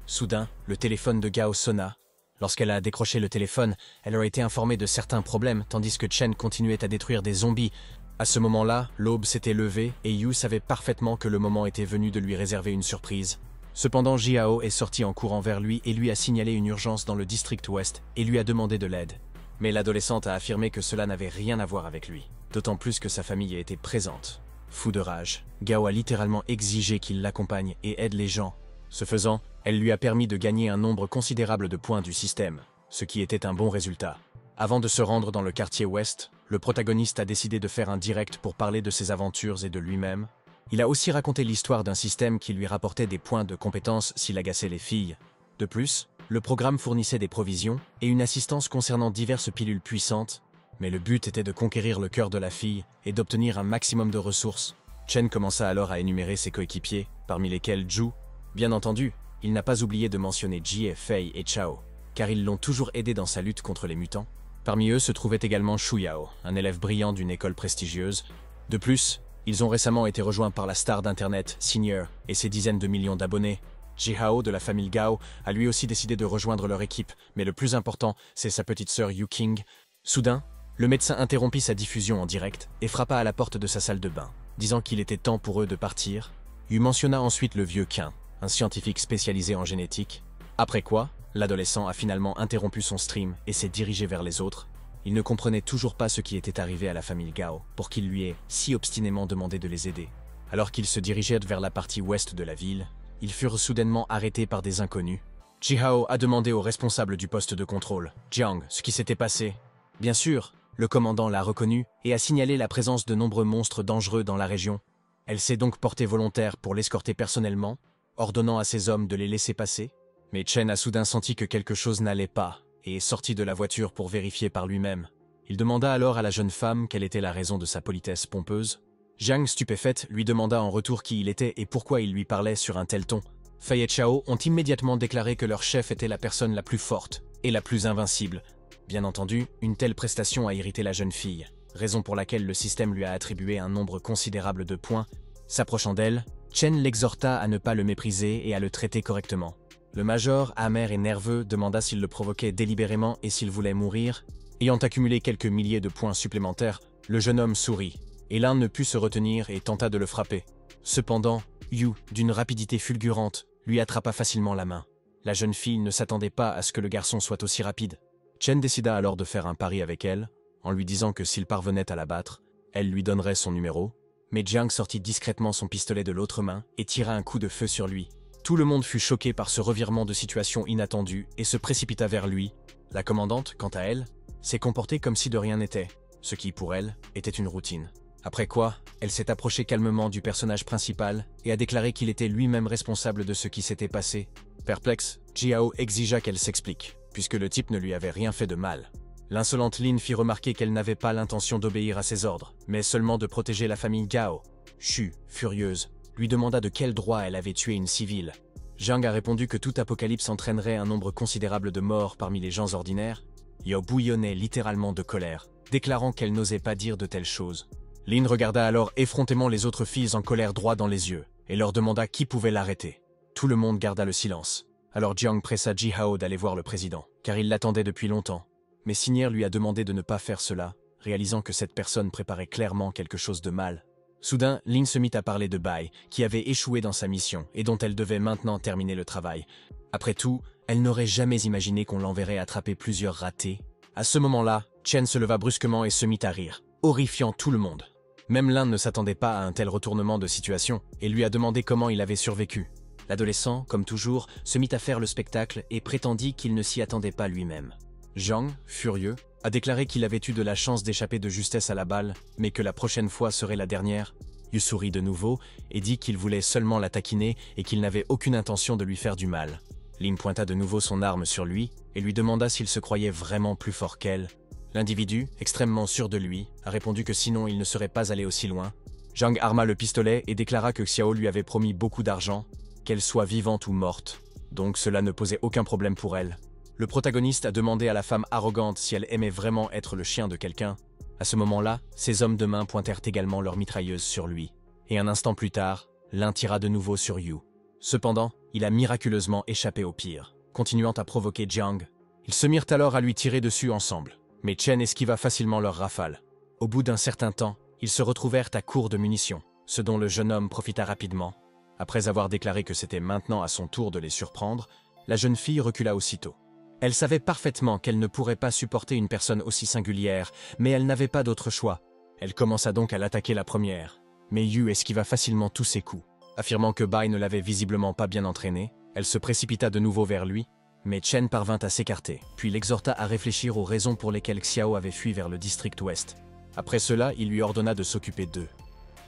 S1: Soudain, le téléphone de Gao sonna. Lorsqu'elle a décroché le téléphone, elle aurait été informée de certains problèmes, tandis que Chen continuait à détruire des zombies. À ce moment-là, l'aube s'était levée et Yu savait parfaitement que le moment était venu de lui réserver une surprise. Cependant, Jiao est sorti en courant vers lui et lui a signalé une urgence dans le district ouest et lui a demandé de l'aide. Mais l'adolescente a affirmé que cela n'avait rien à voir avec lui, d'autant plus que sa famille était présente. Fou de rage, Gao a littéralement exigé qu'il l'accompagne et aide les gens. Ce faisant, elle lui a permis de gagner un nombre considérable de points du système, ce qui était un bon résultat. Avant de se rendre dans le quartier ouest, le protagoniste a décidé de faire un direct pour parler de ses aventures et de lui-même. Il a aussi raconté l'histoire d'un système qui lui rapportait des points de compétence s'il agaçait les filles. De plus, le programme fournissait des provisions et une assistance concernant diverses pilules puissantes, mais le but était de conquérir le cœur de la fille et d'obtenir un maximum de ressources. Chen commença alors à énumérer ses coéquipiers, parmi lesquels Zhu. Bien entendu, il n'a pas oublié de mentionner Jie, Fei et Chao, car ils l'ont toujours aidé dans sa lutte contre les mutants. Parmi eux se trouvait également Shu Yao, un élève brillant d'une école prestigieuse. De plus, ils ont récemment été rejoints par la star d'Internet, Senior, et ses dizaines de millions d'abonnés. Jihao de la famille Gao a lui aussi décidé de rejoindre leur équipe, mais le plus important, c'est sa petite sœur Yu King. Soudain, le médecin interrompit sa diffusion en direct et frappa à la porte de sa salle de bain, disant qu'il était temps pour eux de partir. Yu mentionna ensuite le vieux Qin, un scientifique spécialisé en génétique. Après quoi, l'adolescent a finalement interrompu son stream et s'est dirigé vers les autres. Il ne comprenait toujours pas ce qui était arrivé à la famille Gao pour qu'il lui ait si obstinément demandé de les aider. Alors qu'ils se dirigeaient vers la partie ouest de la ville, ils furent soudainement arrêtés par des inconnus. Jihao a demandé au responsable du poste de contrôle, Jiang, ce qui s'était passé. Bien sûr, le commandant l'a reconnu et a signalé la présence de nombreux monstres dangereux dans la région. Elle s'est donc portée volontaire pour l'escorter personnellement, ordonnant à ses hommes de les laisser passer. Mais Chen a soudain senti que quelque chose n'allait pas et est sorti de la voiture pour vérifier par lui-même. Il demanda alors à la jeune femme quelle était la raison de sa politesse pompeuse. Jiang, stupéfaite, lui demanda en retour qui il était et pourquoi il lui parlait sur un tel ton. Fei et Chao ont immédiatement déclaré que leur chef était la personne la plus forte et la plus invincible. Bien entendu, une telle prestation a irrité la jeune fille, raison pour laquelle le système lui a attribué un nombre considérable de points. S'approchant d'elle, Chen l'exhorta à ne pas le mépriser et à le traiter correctement. Le major, amer et nerveux, demanda s'il le provoquait délibérément et s'il voulait mourir. Ayant accumulé quelques milliers de points supplémentaires, le jeune homme sourit, et l'un ne put se retenir et tenta de le frapper. Cependant, Yu, d'une rapidité fulgurante, lui attrapa facilement la main. La jeune fille ne s'attendait pas à ce que le garçon soit aussi rapide. Chen décida alors de faire un pari avec elle, en lui disant que s'il parvenait à la battre, elle lui donnerait son numéro. Mais Jiang sortit discrètement son pistolet de l'autre main et tira un coup de feu sur lui. Tout le monde fut choqué par ce revirement de situation inattendu et se précipita vers lui. La commandante, quant à elle, s'est comportée comme si de rien n'était, ce qui, pour elle, était une routine. Après quoi, elle s'est approchée calmement du personnage principal et a déclaré qu'il était lui-même responsable de ce qui s'était passé. Perplexe, Jiao exigea qu'elle s'explique, puisque le type ne lui avait rien fait de mal. L'insolente Lin fit remarquer qu'elle n'avait pas l'intention d'obéir à ses ordres, mais seulement de protéger la famille Gao. Shu, furieuse, lui demanda de quel droit elle avait tué une civile. Jiang a répondu que toute apocalypse entraînerait un nombre considérable de morts parmi les gens ordinaires. Yao bouillonnait littéralement de colère, déclarant qu'elle n'osait pas dire de telles choses. Lin regarda alors effrontément les autres filles en colère droit dans les yeux, et leur demanda qui pouvait l'arrêter. Tout le monde garda le silence. Alors Jiang pressa Jihao d'aller voir le président, car il l'attendait depuis longtemps. Mais Sinier lui a demandé de ne pas faire cela, réalisant que cette personne préparait clairement quelque chose de mal. Soudain, Lin se mit à parler de Bai, qui avait échoué dans sa mission et dont elle devait maintenant terminer le travail. Après tout, elle n'aurait jamais imaginé qu'on l'enverrait attraper plusieurs ratés. À ce moment-là, Chen se leva brusquement et se mit à rire, horrifiant tout le monde. Même Lin ne s'attendait pas à un tel retournement de situation et lui a demandé comment il avait survécu. L'adolescent, comme toujours, se mit à faire le spectacle et prétendit qu'il ne s'y attendait pas lui-même. Jiang, furieux, a déclaré qu'il avait eu de la chance d'échapper de justesse à la balle, mais que la prochaine fois serait la dernière. Yu sourit de nouveau et dit qu'il voulait seulement la taquiner et qu'il n'avait aucune intention de lui faire du mal. Lin pointa de nouveau son arme sur lui et lui demanda s'il se croyait vraiment plus fort qu'elle. L'individu, extrêmement sûr de lui, a répondu que sinon il ne serait pas allé aussi loin. Jiang arma le pistolet et déclara que Xiao lui avait promis beaucoup d'argent, qu'elle soit vivante ou morte, donc cela ne posait aucun problème pour elle. Le protagoniste a demandé à la femme arrogante si elle aimait vraiment être le chien de quelqu'un. À ce moment-là, ses hommes de main pointèrent également leurs mitrailleuses sur lui. Et un instant plus tard, l'un tira de nouveau sur Yu. Cependant, il a miraculeusement échappé au pire, continuant à provoquer Jiang. Ils se mirent alors à lui tirer dessus ensemble, mais Chen esquiva facilement leurs rafales. Au bout d'un certain temps, ils se retrouvèrent à court de munitions, ce dont le jeune homme profita rapidement. Après avoir déclaré que c'était maintenant à son tour de les surprendre, la jeune fille recula aussitôt. Elle savait parfaitement qu'elle ne pourrait pas supporter une personne aussi singulière, mais elle n'avait pas d'autre choix. Elle commença donc à l'attaquer la première, mais Yu esquiva facilement tous ses coups. Affirmant que Bai ne l'avait visiblement pas bien entraîné, elle se précipita de nouveau vers lui, mais Chen parvint à s'écarter, puis l'exhorta à réfléchir aux raisons pour lesquelles Xiao avait fui vers le district ouest. Après cela, il lui ordonna de s'occuper d'eux.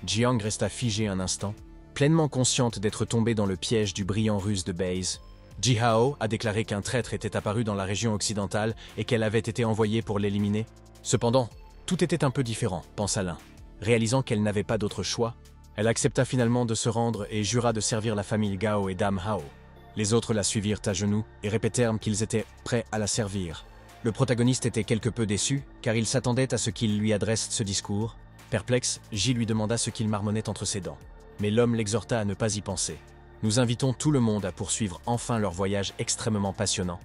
S1: Jiang resta figée un instant, pleinement consciente d'être tombée dans le piège du brillant ruse de Base. Ji Hao a déclaré qu'un traître était apparu dans la région occidentale et qu'elle avait été envoyée pour l'éliminer. Cependant, tout était un peu différent, pensa l'un. Réalisant qu'elle n'avait pas d'autre choix, elle accepta finalement de se rendre et jura de servir la famille Gao et Dame Hao. Les autres la suivirent à genoux et répétèrent qu'ils étaient prêts à la servir. Le protagoniste était quelque peu déçu, car il s'attendait à ce qu'il lui adresse ce discours. Perplexe, Ji lui demanda ce qu'il marmonnait entre ses dents. Mais l'homme l'exhorta à ne pas y penser. Nous invitons tout le monde à poursuivre enfin leur voyage extrêmement passionnant.